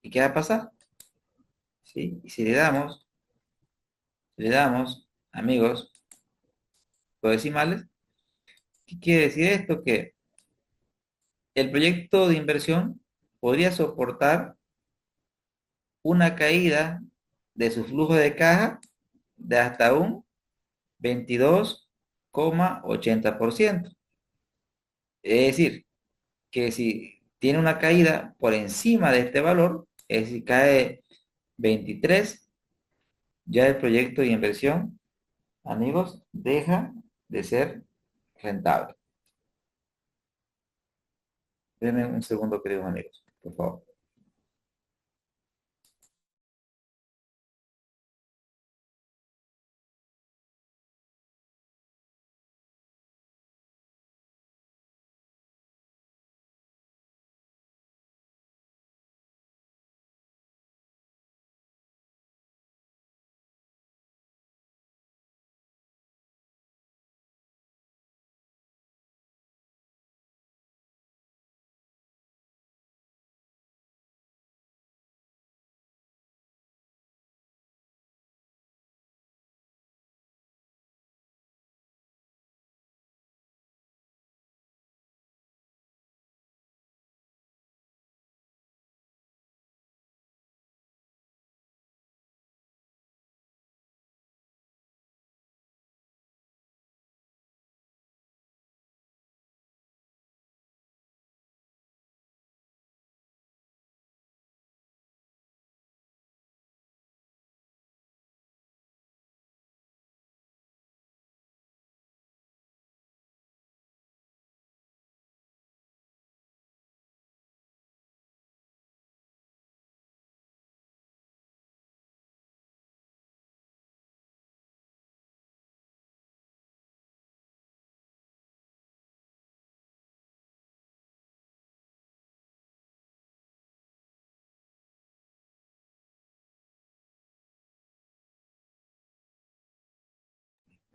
¿Y qué va a pasar? ¿Sí? Y si le damos, amigos, los decimales, ¿qué quiere decir esto? Que el proyecto de inversión podría soportar una caída de su flujo de caja de hasta un 22,80%. Es decir, que si tiene una caída por encima de este valor, es decir, cae 23, ya el proyecto de inversión, amigos, deja de ser rentable. Denme un segundo, queridos amigos, por favor.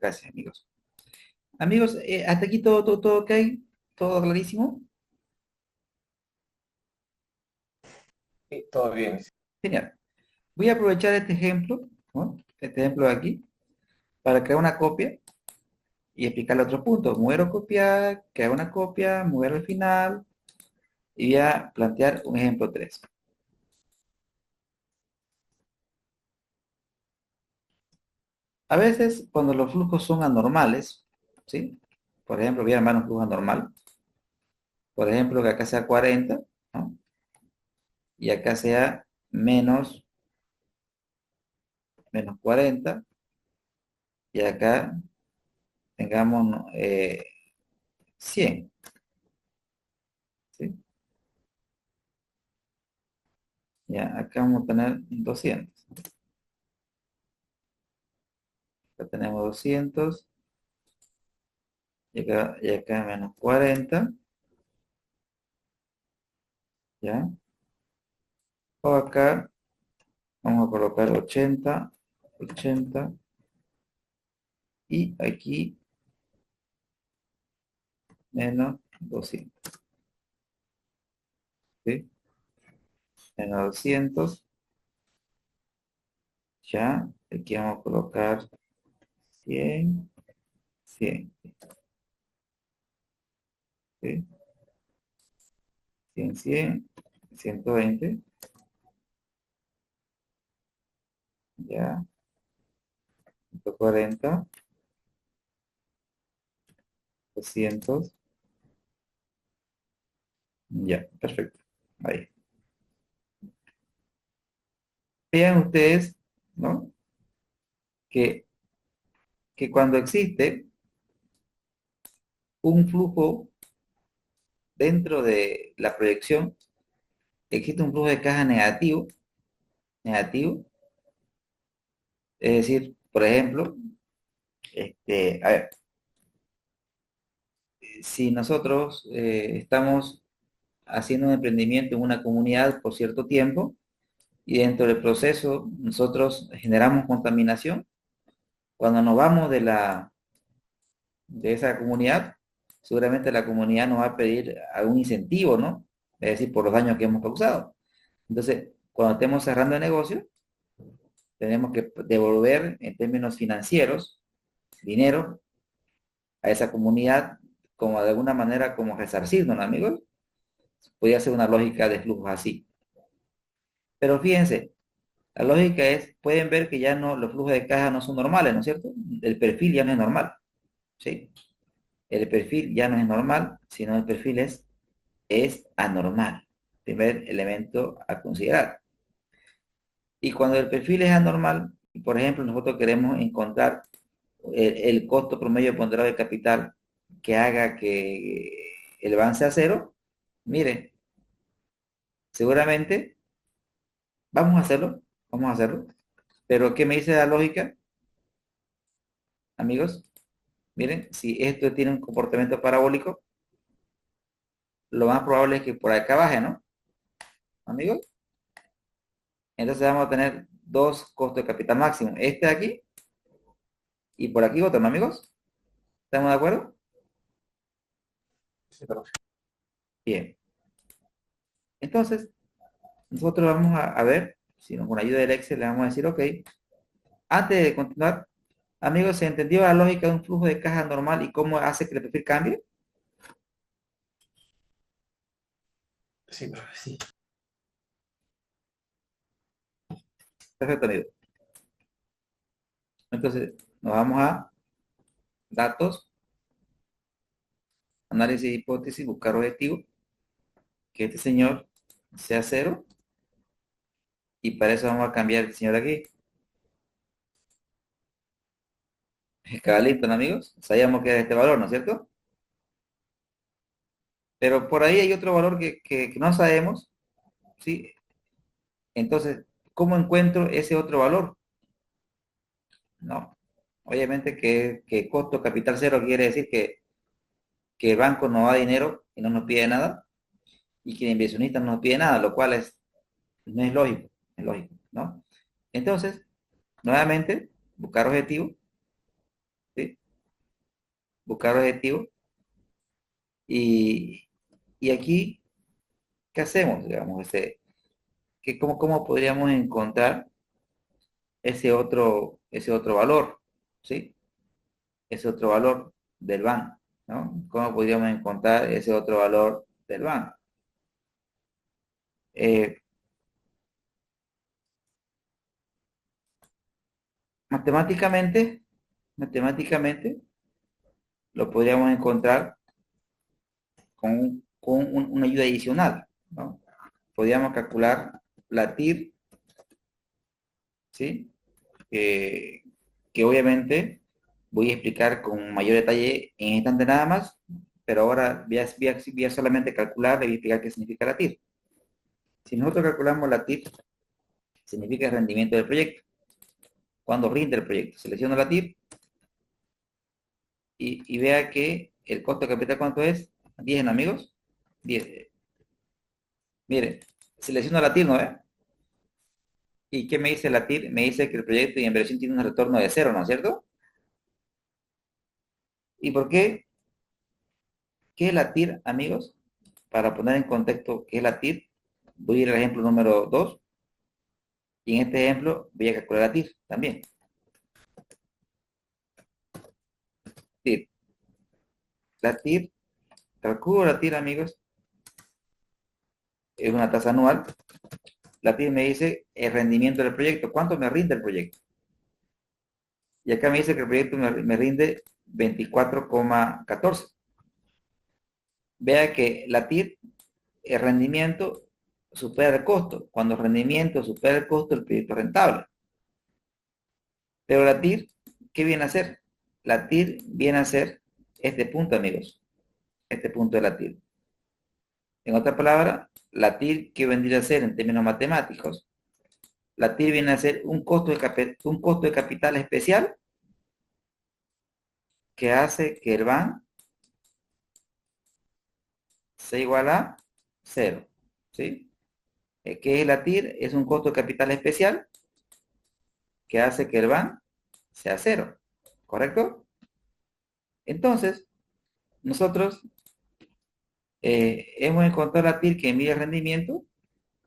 Gracias, amigos. Amigos, hasta aquí todo ok, todo clarísimo. Sí, todo bien. Genial. Voy a aprovechar este ejemplo, ¿no? Este ejemplo de aquí, para crear una copia y explicarle otros puntos. Mover o copiar, crear una copia, mover al final y voy a plantear un ejemplo 3. A veces, cuando los flujos son anormales, ¿sí? Por ejemplo, voy a llamar un flujo anormal. Por ejemplo, que acá sea 40, ¿no? Y acá sea menos 40, y acá tengamos, ¿no? 100, ¿sí? Ya, acá vamos a tener 200. Acá tenemos 200, y acá menos 40, ¿ya? O acá vamos a colocar 80, 80, y aquí menos 200, ¿sí? Menos 200, ya. Aquí vamos a colocar 100, 100, ¿sí? 100, 100, 120, ya. 140, 200, ya, perfecto. Ahí. Vean ustedes, ¿no? Que, que cuando existe un flujo dentro de la proyección, existe un flujo de caja negativo, negativo. Es decir, por ejemplo, a ver, si nosotros estamos haciendo un emprendimiento en una comunidad por cierto tiempo y dentro del proceso nosotros generamos contaminación, cuando nos vamos de esa comunidad, seguramente la comunidad nos va a pedir algún incentivo, ¿no? Es decir, por los daños que hemos causado. Entonces, cuando estemos cerrando el negocio, tenemos que devolver en términos financieros dinero a esa comunidad como de alguna manera como resarcirnos, ¿no, amigos? Podría ser una lógica de flujos así. Pero fíjense, la lógica es, pueden ver que ya no, los flujos de caja no son normales, ¿no es cierto? El perfil ya no es normal, ¿sí? El perfil ya no es normal, sino el perfil es anormal. Primer elemento a considerar. Y cuando el perfil es anormal, por ejemplo, nosotros queremos encontrar el costo promedio ponderado de capital que haga que el avance a cero, mire, seguramente vamos a hacerlo, pero ¿qué me dice la lógica, amigos? Miren, si esto tiene un comportamiento parabólico, lo más probable es que por acá baje, ¿no? Amigos, entonces vamos a tener dos costos de capital máximo, este de aquí y por aquí otro, ¿no, amigos? ¿Estamos de acuerdo? Sí, pero Bien. Entonces, nosotros vamos a ver, si con ayuda del Excel le vamos a decir, ok, antes de continuar, amigos, ¿se entendió la lógica de un flujo de caja normal y cómo hace que el perfil cambie? sí, profe, sí. Perfecto, amigos. Entonces, nos vamos a datos, análisis de hipótesis, buscar objetivo, que este señor sea cero, y para eso vamos a cambiar el señor aquí. Cabalito, ¿no, amigos? Sabíamos que era este valor, ¿no es cierto? Pero por ahí hay otro valor que no sabemos, ¿sí? Entonces, ¿cómo encuentro ese otro valor? No. Obviamente que costo capital cero quiere decir que el banco no da dinero y no nos pide nada, y que el inversionista no nos pide nada, lo cual no es lógico, ¿no? Entonces, nuevamente, buscar objetivo, ¿sí? buscar el objetivo. Y, y aquí, ¿qué hacemos? Digamos, cómo podríamos encontrar ese otro valor, ¿sí? Ese otro valor del banco, ¿no? ¿Cómo podríamos encontrar ese otro valor del banco? Eh, matemáticamente, matemáticamente, lo podríamos encontrar con una ayuda adicional, ¿no? Podríamos calcular la TIR, ¿sí? Eh, que obviamente voy a explicar con mayor detalle en instante nada más, pero ahora voy a solamente calcular y explicar qué significa la TIR. Si nosotros calculamos la TIR, significa el rendimiento del proyecto. Cuando rinde el proyecto, selecciono la TIR y vea que el costo de capital, ¿cuánto es? 10, ¿no, amigos? 10. Mire, selecciono la TIR, ¿no ve? ¿Y qué me dice la TIR? Me dice que el proyecto de inversión tiene un retorno de cero, ¿no es cierto? ¿Y por qué? ¿Qué es la TIR, amigos? Para poner en contexto qué es la TIR, voy a ir al ejemplo número 2 y en este ejemplo voy a calcular la TIR también. TIR. La TIR, calculo la TIR, amigos, es una tasa anual. La TIR me dice el rendimiento del proyecto, cuánto me rinde el proyecto. Y acá me dice que el proyecto me rinde 24,14. Vea que la TIR, el rendimiento supera el costo. Cuando el rendimiento supera el costo, el proyecto es rentable. Pero la TIR, ¿qué viene a hacer? La TIR viene a ser este punto, amigos. Este punto de la TIR. En otras palabras, la TIR, ¿qué vendría a ser en términos matemáticos? La TIR viene a ser un costo de capital especial que hace que el BAN sea igual a cero. ¿Sí? ¿Qué es la TIR? Es un costo de capital especial que hace que el BAN sea cero. ¿Correcto? Entonces, nosotros hemos encontrado la TIR que mide el rendimiento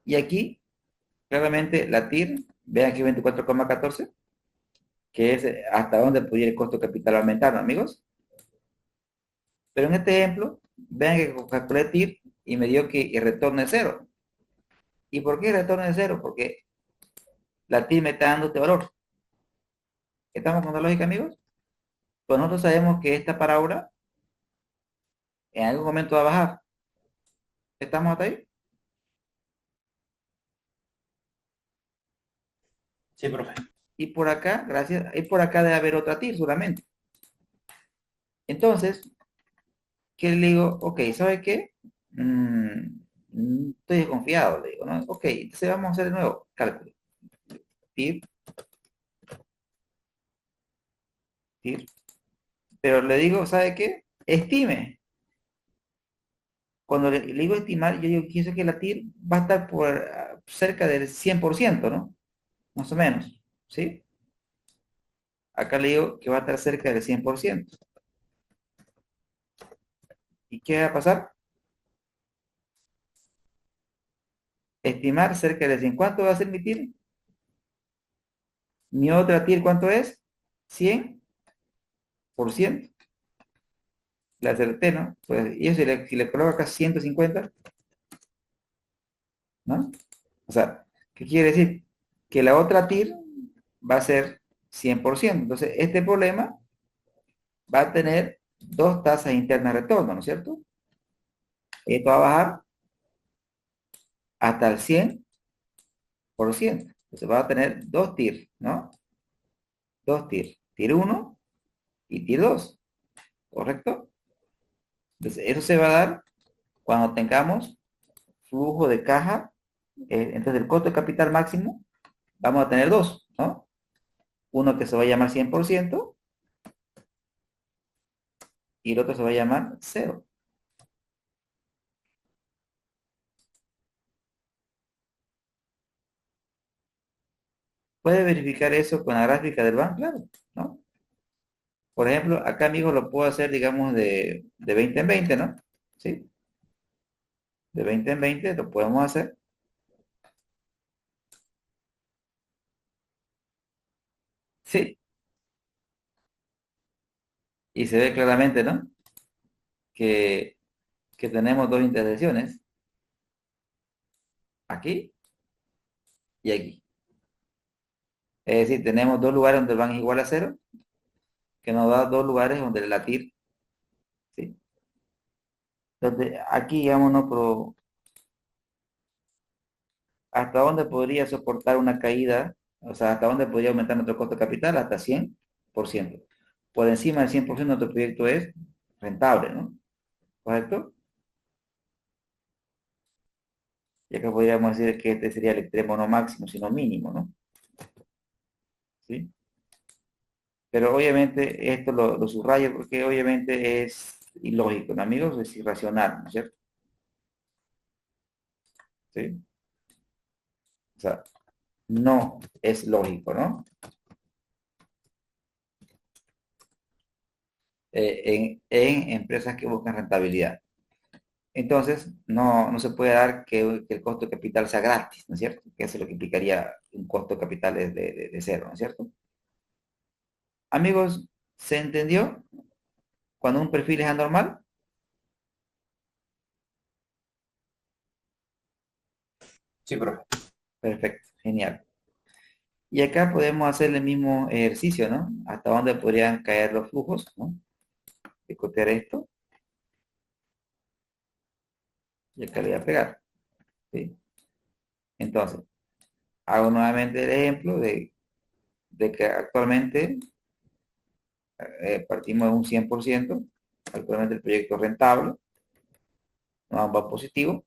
y aquí, claramente, la TIR, vean aquí 24,14, que es hasta dónde pudiera el costo de capital aumentar, ¿no, amigos? Pero en este ejemplo, vean que calculé TIR y me dio que el retorno es cero. ¿Y por qué el retorno es cero? Porque la TIR me está dando este valor. ¿Estamos con la lógica, amigos? Pues nosotros sabemos que esta parábola en algún momento va a bajar. ¿Estamos hasta ahí? Sí, profe. Y por acá, gracias, y por acá debe haber otra TIR solamente. Entonces, ¿qué le digo? Ok, ¿sabe qué? Estoy desconfiado, le digo, ¿no? Ok, entonces vamos a hacer de nuevo cálculo. TIR, TIR. Pero le digo, ¿sabe qué? Estime. Cuando le digo estimar, yo digo, pienso que la TIR va a estar por cerca del 100%, ¿no? Más o menos, ¿sí? Acá le digo que va a estar cerca del 100%. ¿Y qué va a pasar? Estimar cerca del 100. ¿Cuánto va a ser mi TIR? Mi otra TIR, ¿cuánto es? 100%. La acerté, ¿no? Pues, y eso si le coloco acá 150, ¿no? O sea, ¿qué quiere decir? Que la otra TIR va a ser 100%. Entonces, este problema va a tener dos tasas internas de retorno, ¿no es cierto? Esto va a bajar hasta el 100%. Entonces va a tener dos TIR, ¿no? Dos TIR. TIR 1 y TIR 2, ¿correcto? Entonces, eso se va a dar cuando tengamos flujo de caja. Entonces, el costo de capital máximo, vamos a tener dos, ¿no? Uno que se va a llamar 100% y el otro se va a llamar cero. ¿Puede verificar eso con la gráfica del banco? Claro, ¿no? Por ejemplo, acá, amigos, lo puedo hacer, digamos, de 20 en 20, ¿no? ¿Sí? De 20 en 20 lo podemos hacer. Sí. Y se ve claramente, ¿no? Que, que tenemos dos intersecciones, aquí y aquí. Es decir, tenemos dos lugares donde el van es igual a cero, que nos da dos lugares donde el latir, ¿sí? Entonces, aquí, digamos, no, pero ¿hasta dónde podría soportar una caída? O sea, ¿hasta dónde podría aumentar nuestro costo de capital? Hasta 100%. Por encima del 100% nuestro proyecto es rentable, ¿no? ¿Correcto? Ya que podríamos decir que este sería el extremo no máximo, sino mínimo, ¿no? ¿Sí? Pero obviamente esto lo subrayo porque obviamente es ilógico, ¿no, amigos? Es irracional, ¿no es cierto? ¿Sí? O sea, no es lógico, ¿no? En empresas que buscan rentabilidad. Entonces, no se puede dar que el costo de capital sea gratis, ¿no es cierto? Que eso es lo que implicaría un costo de capital de cero, ¿no es cierto? Amigos, ¿se entendió? Cuando un perfil es anormal, Sí, profe. perfecto, genial. Y acá podemos hacer el mismo ejercicio, ¿no? Hasta dónde podrían caer los flujos, ¿no? De copiar esto y acá le voy a pegar, ¿sí? Entonces, hago nuevamente el ejemplo de que actualmente partimos de un 100%, actualmente el proyecto es rentable, no va positivo,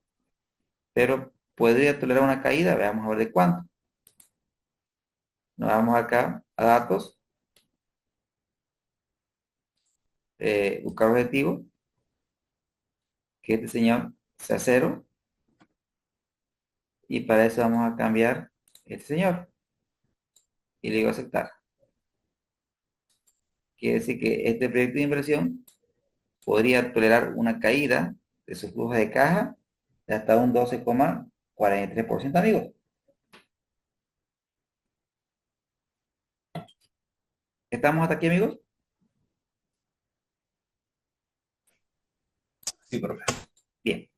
pero podría tolerar una caída, veamos a ver de cuánto. Nos vamos acá a datos, buscar objetivo, que este señor sea cero, y para eso vamos a cambiar este señor, y le digo aceptar. Quiere decir que este proyecto de inversión podría tolerar una caída de su flujo de caja de hasta un 12,43%, amigos. ¿Estamos hasta aquí, amigos? Sí, profe. Bien.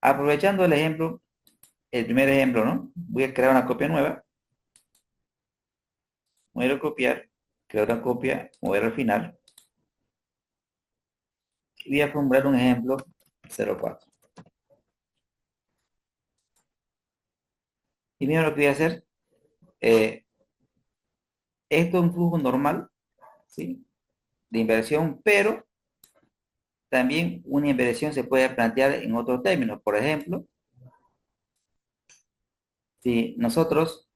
Aprovechando el ejemplo, el primer ejemplo, ¿no? Voy a crear una copia nueva. Voy a copiar, crear una copia, mover al final. Y voy a formular un ejemplo 04. Y mira lo que voy a hacer. Eh, Esto es un flujo normal, ¿sí? De inversión, pero también una inversión se puede plantear en otros términos. Por ejemplo, si nosotros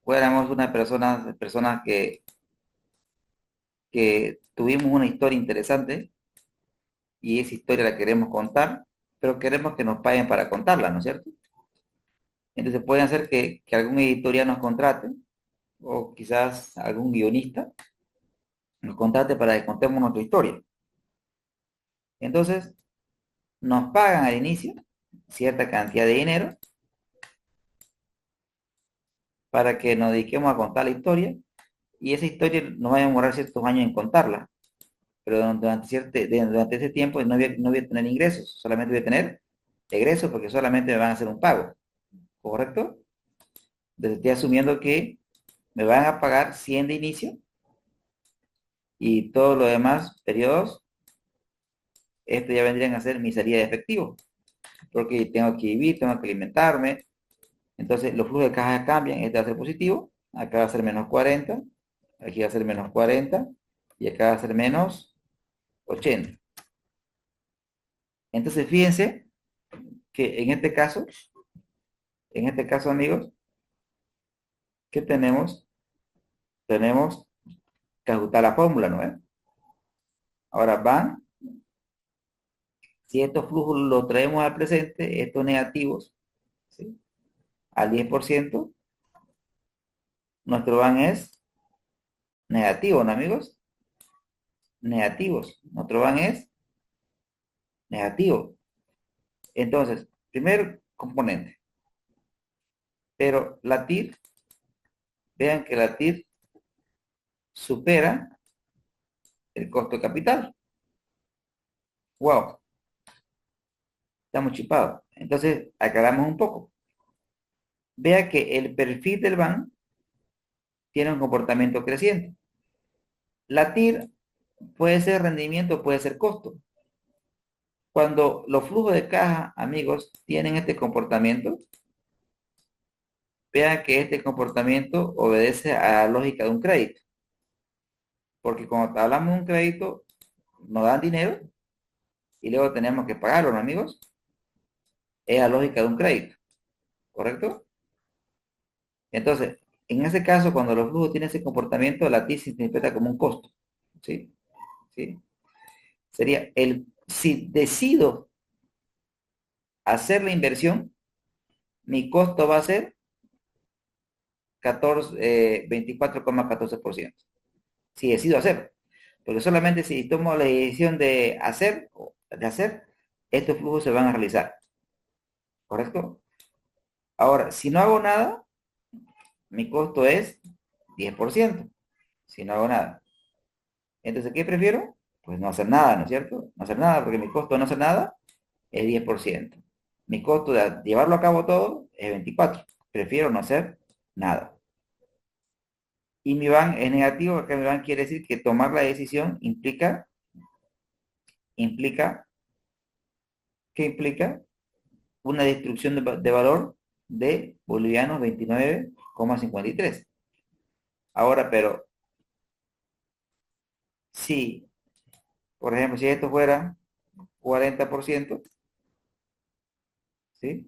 fuéramos una persona, personas que tuvimos una historia interesante y esa historia la queremos contar, pero queremos que nos paguen para contarla, ¿no es cierto? Entonces puede ser que algún editorial nos contrate o quizás algún guionista nos contrate para que contemos nuestra historia. Entonces nos pagan al inicio cierta cantidad de dinero para que nos dediquemos a contar la historia y esa historia nos va a demorar ciertos años en contarla, pero durante ese tiempo no voy a tener ingresos, solamente voy a tener egresos porque solamente me van a hacer un pago, ¿correcto? Entonces estoy asumiendo que me van a pagar 100 de inicio y todos los demás periodos, esto ya vendrían a ser mi salida de efectivo, porque tengo que vivir, tengo que alimentarme, entonces los flujos de caja cambian, este va a ser positivo, acá va a ser menos 40, aquí va a ser menos 40 y acá va a ser menos 80. Entonces fíjense que en este caso amigos, ¿qué tenemos? Tenemos que ajustar la fórmula, ¿no es? Ahora van, si estos flujos los traemos al presente, estos negativos, ¿sí? Al 10%, nuestro van es negativo, ¿no amigos? negativos. Nuestro van es negativo. Entonces, primer componente. Pero la TIR, vean que la TIR supera el costo de capital. Wow, estamos chipados. Entonces, aclaramos un poco. Vea que el perfil del BAN tiene un comportamiento creciente. La TIR puede ser rendimiento, puede ser costo. Cuando los flujos de caja, amigos, tienen este comportamiento, vean que este comportamiento obedece a la lógica de un crédito. Porque cuando hablamos de un crédito, nos dan dinero y luego tenemos que pagarlo, ¿no, amigos? Es la lógica de un crédito, ¿correcto? Entonces, en ese caso, cuando los flujos tienen ese comportamiento, la TIR se interpreta como un costo, ¿sí? ¿Sí? Sería si decido hacer la inversión, mi costo va a ser 24,14%. Si decido hacerlo. Porque solamente si tomo la decisión de hacer, estos flujos se van a realizar. ¿Correcto? Ahora, si no hago nada, mi costo es 10%. Si no hago nada. Entonces, ¿qué prefiero? Pues no hacer nada, ¿no es cierto? No hacer nada, porque mi costo de no hacer nada es 10%. Mi costo de llevarlo a cabo todo es 24%. Prefiero no hacer nada. Y mi van es negativo, acá mi van quiere decir que tomar la decisión implica, ¿qué implica? Una destrucción de valor de bolivianos 29,53. Ahora, pero si, por ejemplo, si esto fuera 40%, ¿sí?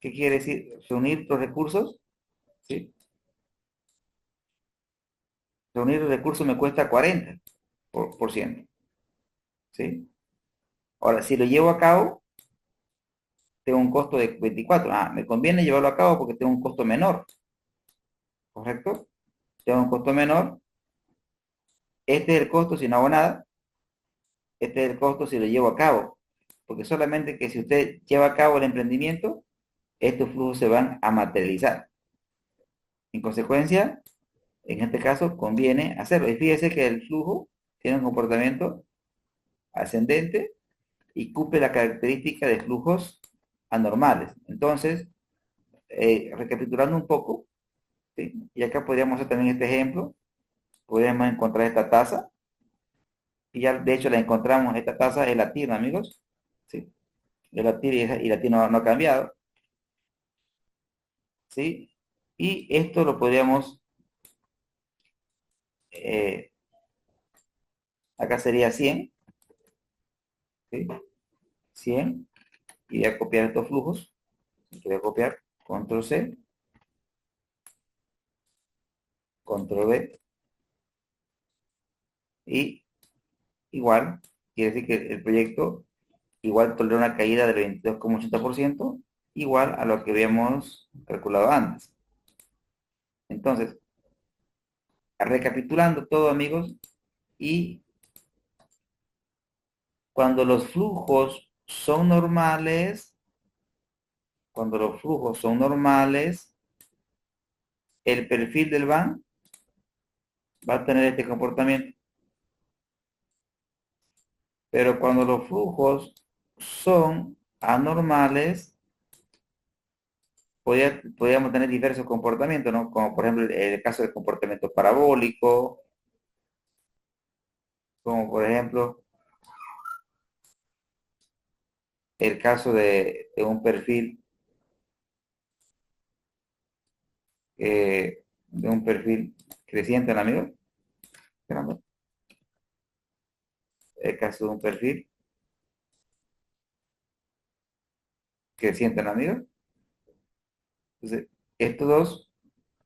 ¿Qué quiere decir? Reunir los recursos, ¿sí? Reunir los recursos me cuesta 40%, ¿sí? Ahora, si lo llevo a cabo, tengo un costo de 24. Me conviene llevarlo a cabo porque tengo un costo menor, ¿correcto? Tengo un costo menor. Este es el costo si no hago nada. Este es el costo si lo llevo a cabo. Porque solamente que si usted lleva a cabo el emprendimiento, estos flujos se van a materializar. En consecuencia, en este caso, conviene hacerlo. Y fíjese que el flujo tiene un comportamiento ascendente y cumple la característica de flujos anormales. Entonces, recapitulando un poco, ¿sí? Y acá podríamos hacer también este ejemplo, podríamos encontrar esta tasa, y ya de hecho la encontramos, esta tasa es la TIR, amigos, ¿sí? Es la TIR y la TIR no ha cambiado, ¿sí? Y esto lo podríamos, eh, acá sería 100, ¿sí? 100, y voy a copiar estos flujos, voy a copiar, control C, control V, y igual, quiere decir que el proyecto igual tolera una caída del 22,80%, igual a lo que habíamos calculado antes. Entonces, recapitulando todo, amigos, y cuando los flujos son normales, el perfil del BAN va a tener este comportamiento. Pero cuando los flujos son anormales, podríamos tener diversos comportamientos, ¿no? Como por ejemplo el caso del comportamiento parabólico, como por ejemplo el caso de un perfil, creciente, ¿no, amigo? Esperando. El caso de un perfil creciente, ¿no, amigo? Entonces, estos dos,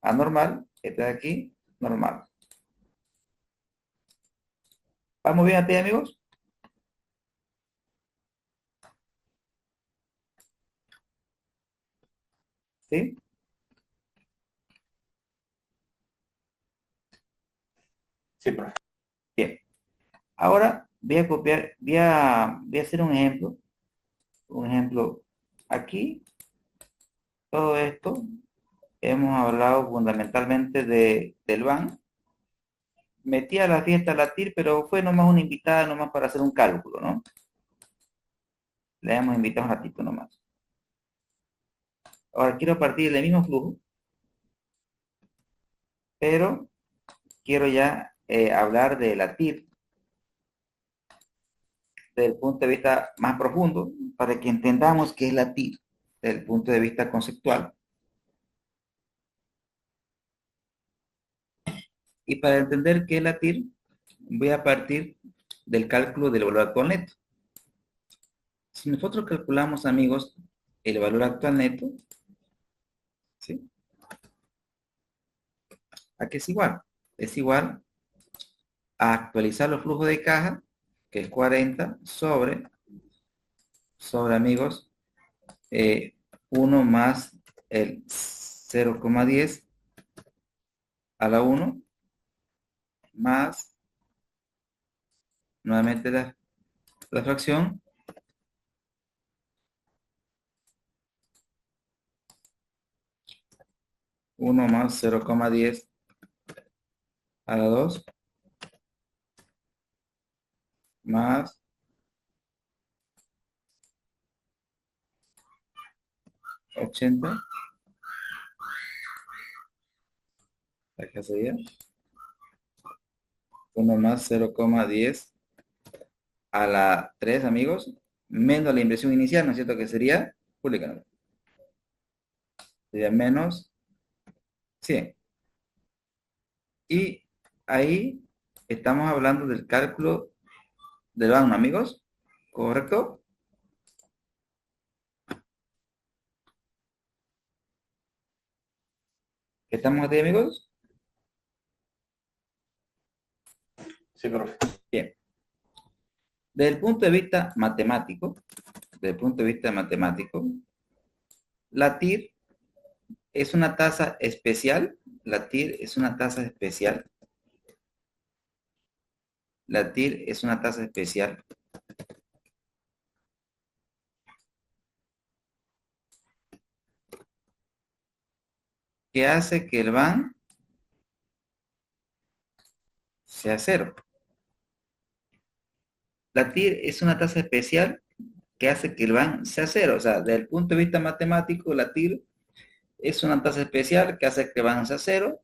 anormal, este de aquí, normal. ¿Vamos bien a ti, amigos? ¿Sí? Sí, profe. Bien. Ahora voy a copiar, voy a hacer un ejemplo. Un ejemplo aquí. Todo esto hemos hablado fundamentalmente del BAN. Metí a la fiesta la TIR, pero fue nomás una invitada nomás para hacer un cálculo, ¿no? Le hemos invitado un ratito nomás. Ahora quiero partir del mismo flujo, pero quiero ya hablar de la TIR desde el punto de vista más profundo, para que entendamos qué es la TIR desde el punto de vista conceptual. Y para entender qué es la TIR, voy a partir del cálculo del valor actual neto. Si nosotros calculamos, amigos, el valor actual neto, ¿sí? ¿A qué es igual? Es igual a actualizar los flujos de caja, que es 40, sobre amigos, 1 más el 0,10 a la 1, más nuevamente la fracción, uno más 0,10 a la 2, más 80, acá sería 1 más 0,10 a la 3, amigos, menos la inversión inicial, ¿no es cierto? Que sería, pública, sería menos 100. Y ahí estamos hablando del cálculo del BAN, amigos, ¿correcto? ¿Estamos aquí, amigos? Sí, profe. Bien. Desde el punto de vista matemático, la TIR es una tasa especial. La TIR es una tasa especial. La TIR es una tasa especial que hace que el BAN sea cero. La TIR es una tasa especial que hace que el BAN sea cero. O sea, desde el punto de vista matemático, la TIR es una tasa especial que hace que el BAN sea cero.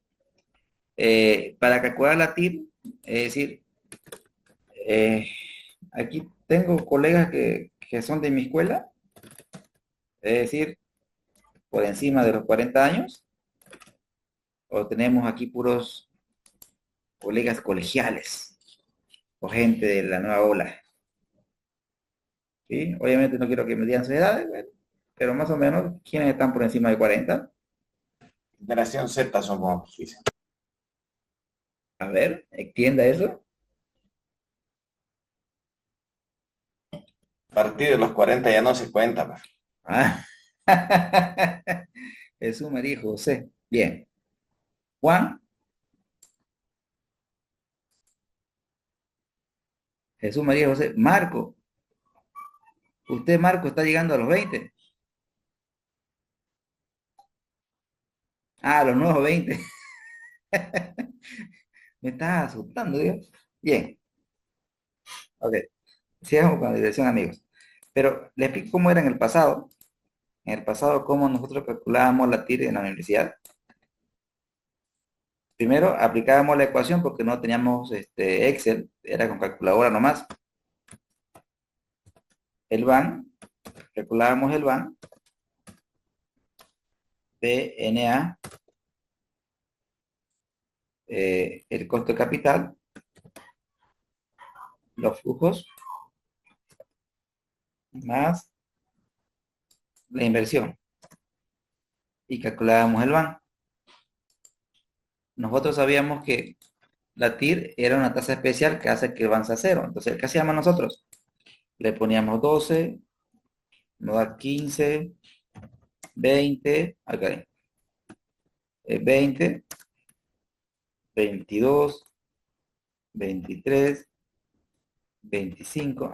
Para calcular la TIR, es decir, aquí tengo colegas que son de mi escuela, es decir, por encima de los 40 años, o tenemos aquí puros colegas colegiales o gente de la nueva ola. ¿Sí? Obviamente no quiero que me digan su edad, bueno, pero más o menos, ¿quiénes están por encima de 40? Generación Z somos, dice. A ver, extienda eso. A partir de los 40 ya no se cuenta, profe. Ah. Jesús, María, José. Bien. Juan, Jesús, María, José. Marco. Usted, Marco, está llegando a los 20. Ah, a los nuevos 20. Me está asustando, Dios. Bien. Ok. Sigamos con la dirección, amigos. Pero le explico cómo era en el pasado. En el pasado, cómo nosotros calculábamos la TIR en la universidad. Primero, aplicábamos la ecuación porque no teníamos Excel, era con calculadora nomás. El BAN, calculábamos el BAN, PNA, el costo de capital, los flujos, más la inversión. Y calculábamos el BAN. Nosotros sabíamos que la TIR era una tasa especial que hace que el BAN sea cero. Entonces, ¿qué hacíamos nosotros? Le poníamos 12, nos da 15, 20, acá, 20, 22, 23, 25,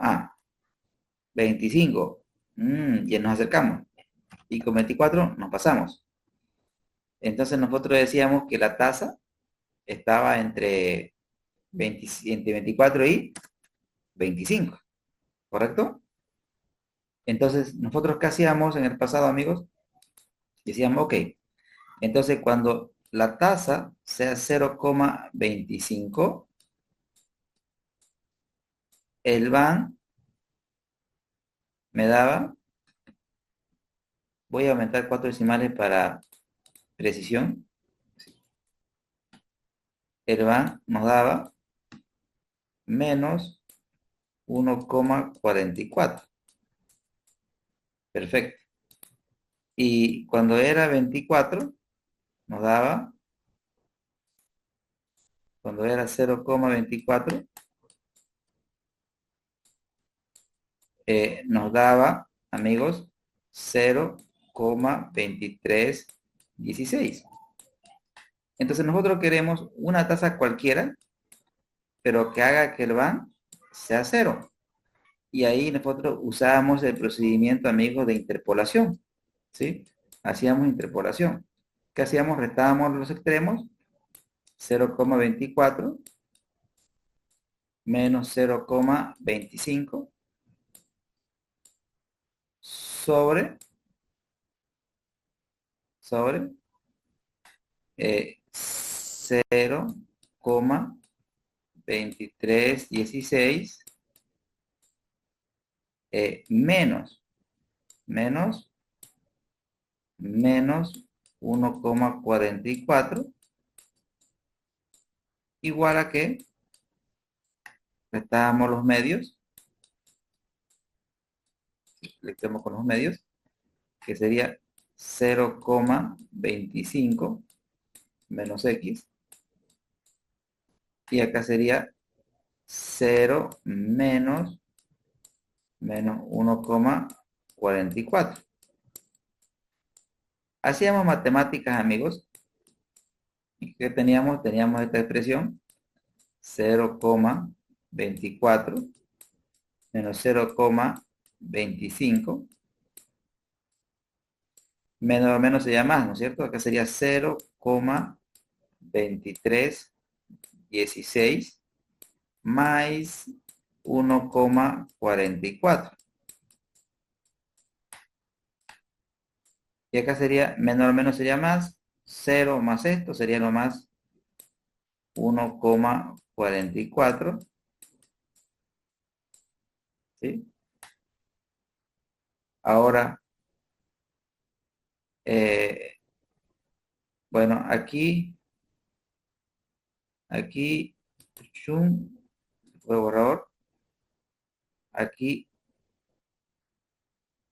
25. Ya nos acercamos. Y con 24 nos pasamos. Entonces nosotros decíamos que la tasa estaba entre 24 y 25, ¿correcto? Entonces, nosotros qué hacíamos en el pasado, amigos, decíamos, ok, entonces cuando la tasa sea 0,25, el BAN me daba, voy a aumentar 4 decimales para precisión, el BAN nos daba menos 1,44. Perfecto. Y cuando era 24, nos daba, cuando era 0,24, nos daba, amigos, 0,2316. Entonces nosotros queremos una tasa cualquiera, pero que haga que el BAN sea cero. Y ahí nosotros usábamos el procedimiento, amigos, de interpolación, ¿sí? Hacíamos interpolación. ¿Qué hacíamos? Restábamos los extremos, 0,24 menos 0,25 sobre 0,2316 menos 1,44 igual a que restábamos los medios, le quedamos con los medios, que sería 0,25 menos x, y acá sería 0 menos 1,44. Hacíamos matemáticas, amigos, y ¿qué teníamos? Teníamos esta expresión, 0,24 menos 0,25, menos sería más, ¿no es cierto? Acá sería 0,2316 más 1,44. Y acá sería menos sería más, 0 más esto sería lo más 1,44. ¿Sí? Ahora, bueno, aquí, fue borrador, aquí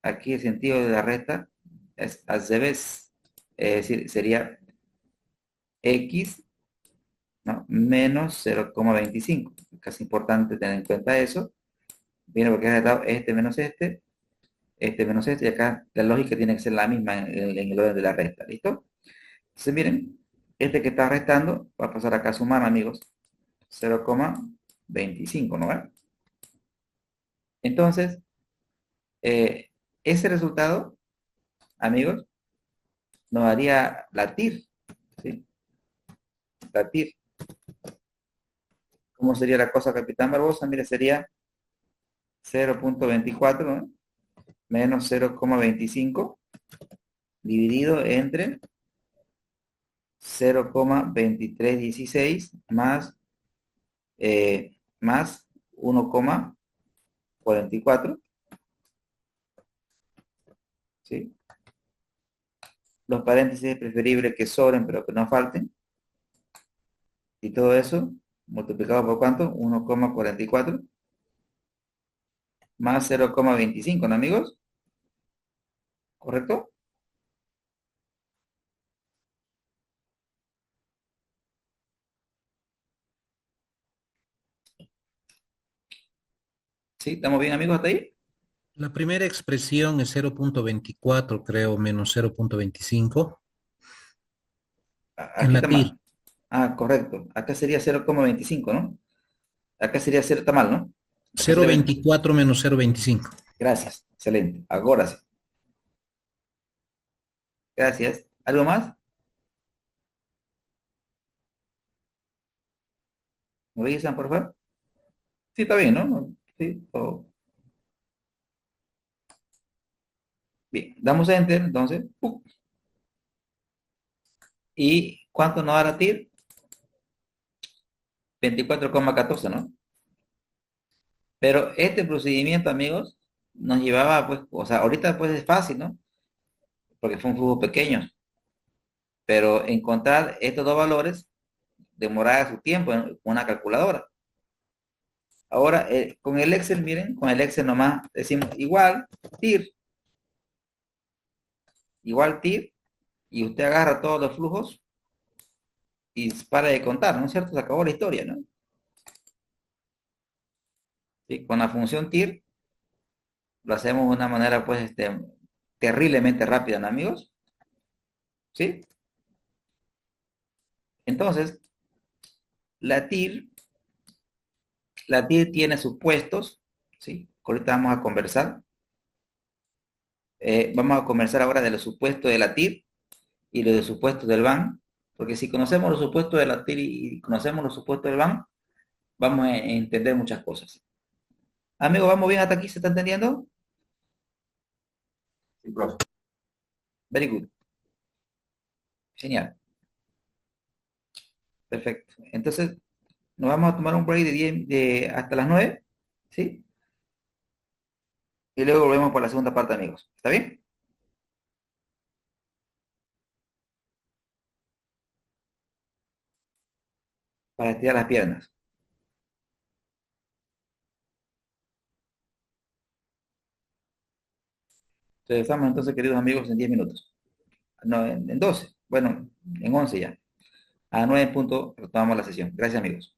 el sentido de la recta es al revés, es decir, sería x, ¿no? Menos 0,25. Es casi importante tener en cuenta eso. Viene porque es este menos este, y acá la lógica tiene que ser la misma en el orden de la resta, ¿listo? Entonces miren, este que está restando va a pasar acá a sumar, amigos, 0,25, ¿no? Entonces, ese resultado, amigos, nos daría la TIR, ¿sí? La TIR. ¿Cómo sería la cosa, Capitán Barbosa? Mire, sería 0,24, ¿no? Menos 0,25 dividido entre 0,2316 más 1,44, ¿sí? Los paréntesis es preferible que sobren, pero que no falten. Y todo eso multiplicado por ¿cuánto? 1,44 más 0,25, ¿no, amigos? ¿Correcto? ¿Sí? ¿Estamos bien, amigos, hasta ahí? La primera expresión es 0,24, creo, menos 0,25 en Aquí la está mal. TIR. Correcto. Acá sería 0,25, ¿no? Acá sería cero, está mal, ¿no? Acá sería 0.24 menos 0.25. Gracias, excelente. Ahora sí. Gracias. ¿Algo más? ¿Me revisan, por favor? Sí, está bien, ¿no? Sí, bien. Damos enter, entonces. ¿Y cuánto nos da la TIR? 24,14, ¿no? Pero este procedimiento, amigos, nos llevaba, pues, o sea, ahorita pues es fácil, ¿no? Porque fue un flujo pequeño. Pero encontrar estos dos valores demoraba su tiempo en una calculadora. Ahora, con el Excel, miren, con el Excel nomás decimos igual TIR, y usted agarra todos los flujos y para de contar, ¿no es cierto? Se acabó la historia, ¿no? Sí, con la función TIR lo hacemos de una manera, pues, terriblemente rápida, ¿no, amigos? ¿Sí? Entonces, la TIR, la TIR tiene supuestos, ¿sí? Ahorita vamos a conversar ahora de los supuestos de la TIR y los supuestos del BAN, porque si conocemos los supuestos de la TIR y conocemos los supuestos del BAN, vamos a entender muchas cosas. Amigos, ¿vamos bien hasta aquí? ¿Se está entendiendo? Sí, profe. Very good. Genial. Perfecto. Entonces, nos vamos a tomar un break hasta las 9, ¿sí? Y luego volvemos por la segunda parte, amigos. ¿Está bien? Para estirar las piernas. Regresamos entonces, queridos amigos, en 10 minutos. No, en 12. Bueno, en 11 ya. A 9 punto retomamos la sesión. Gracias, amigos.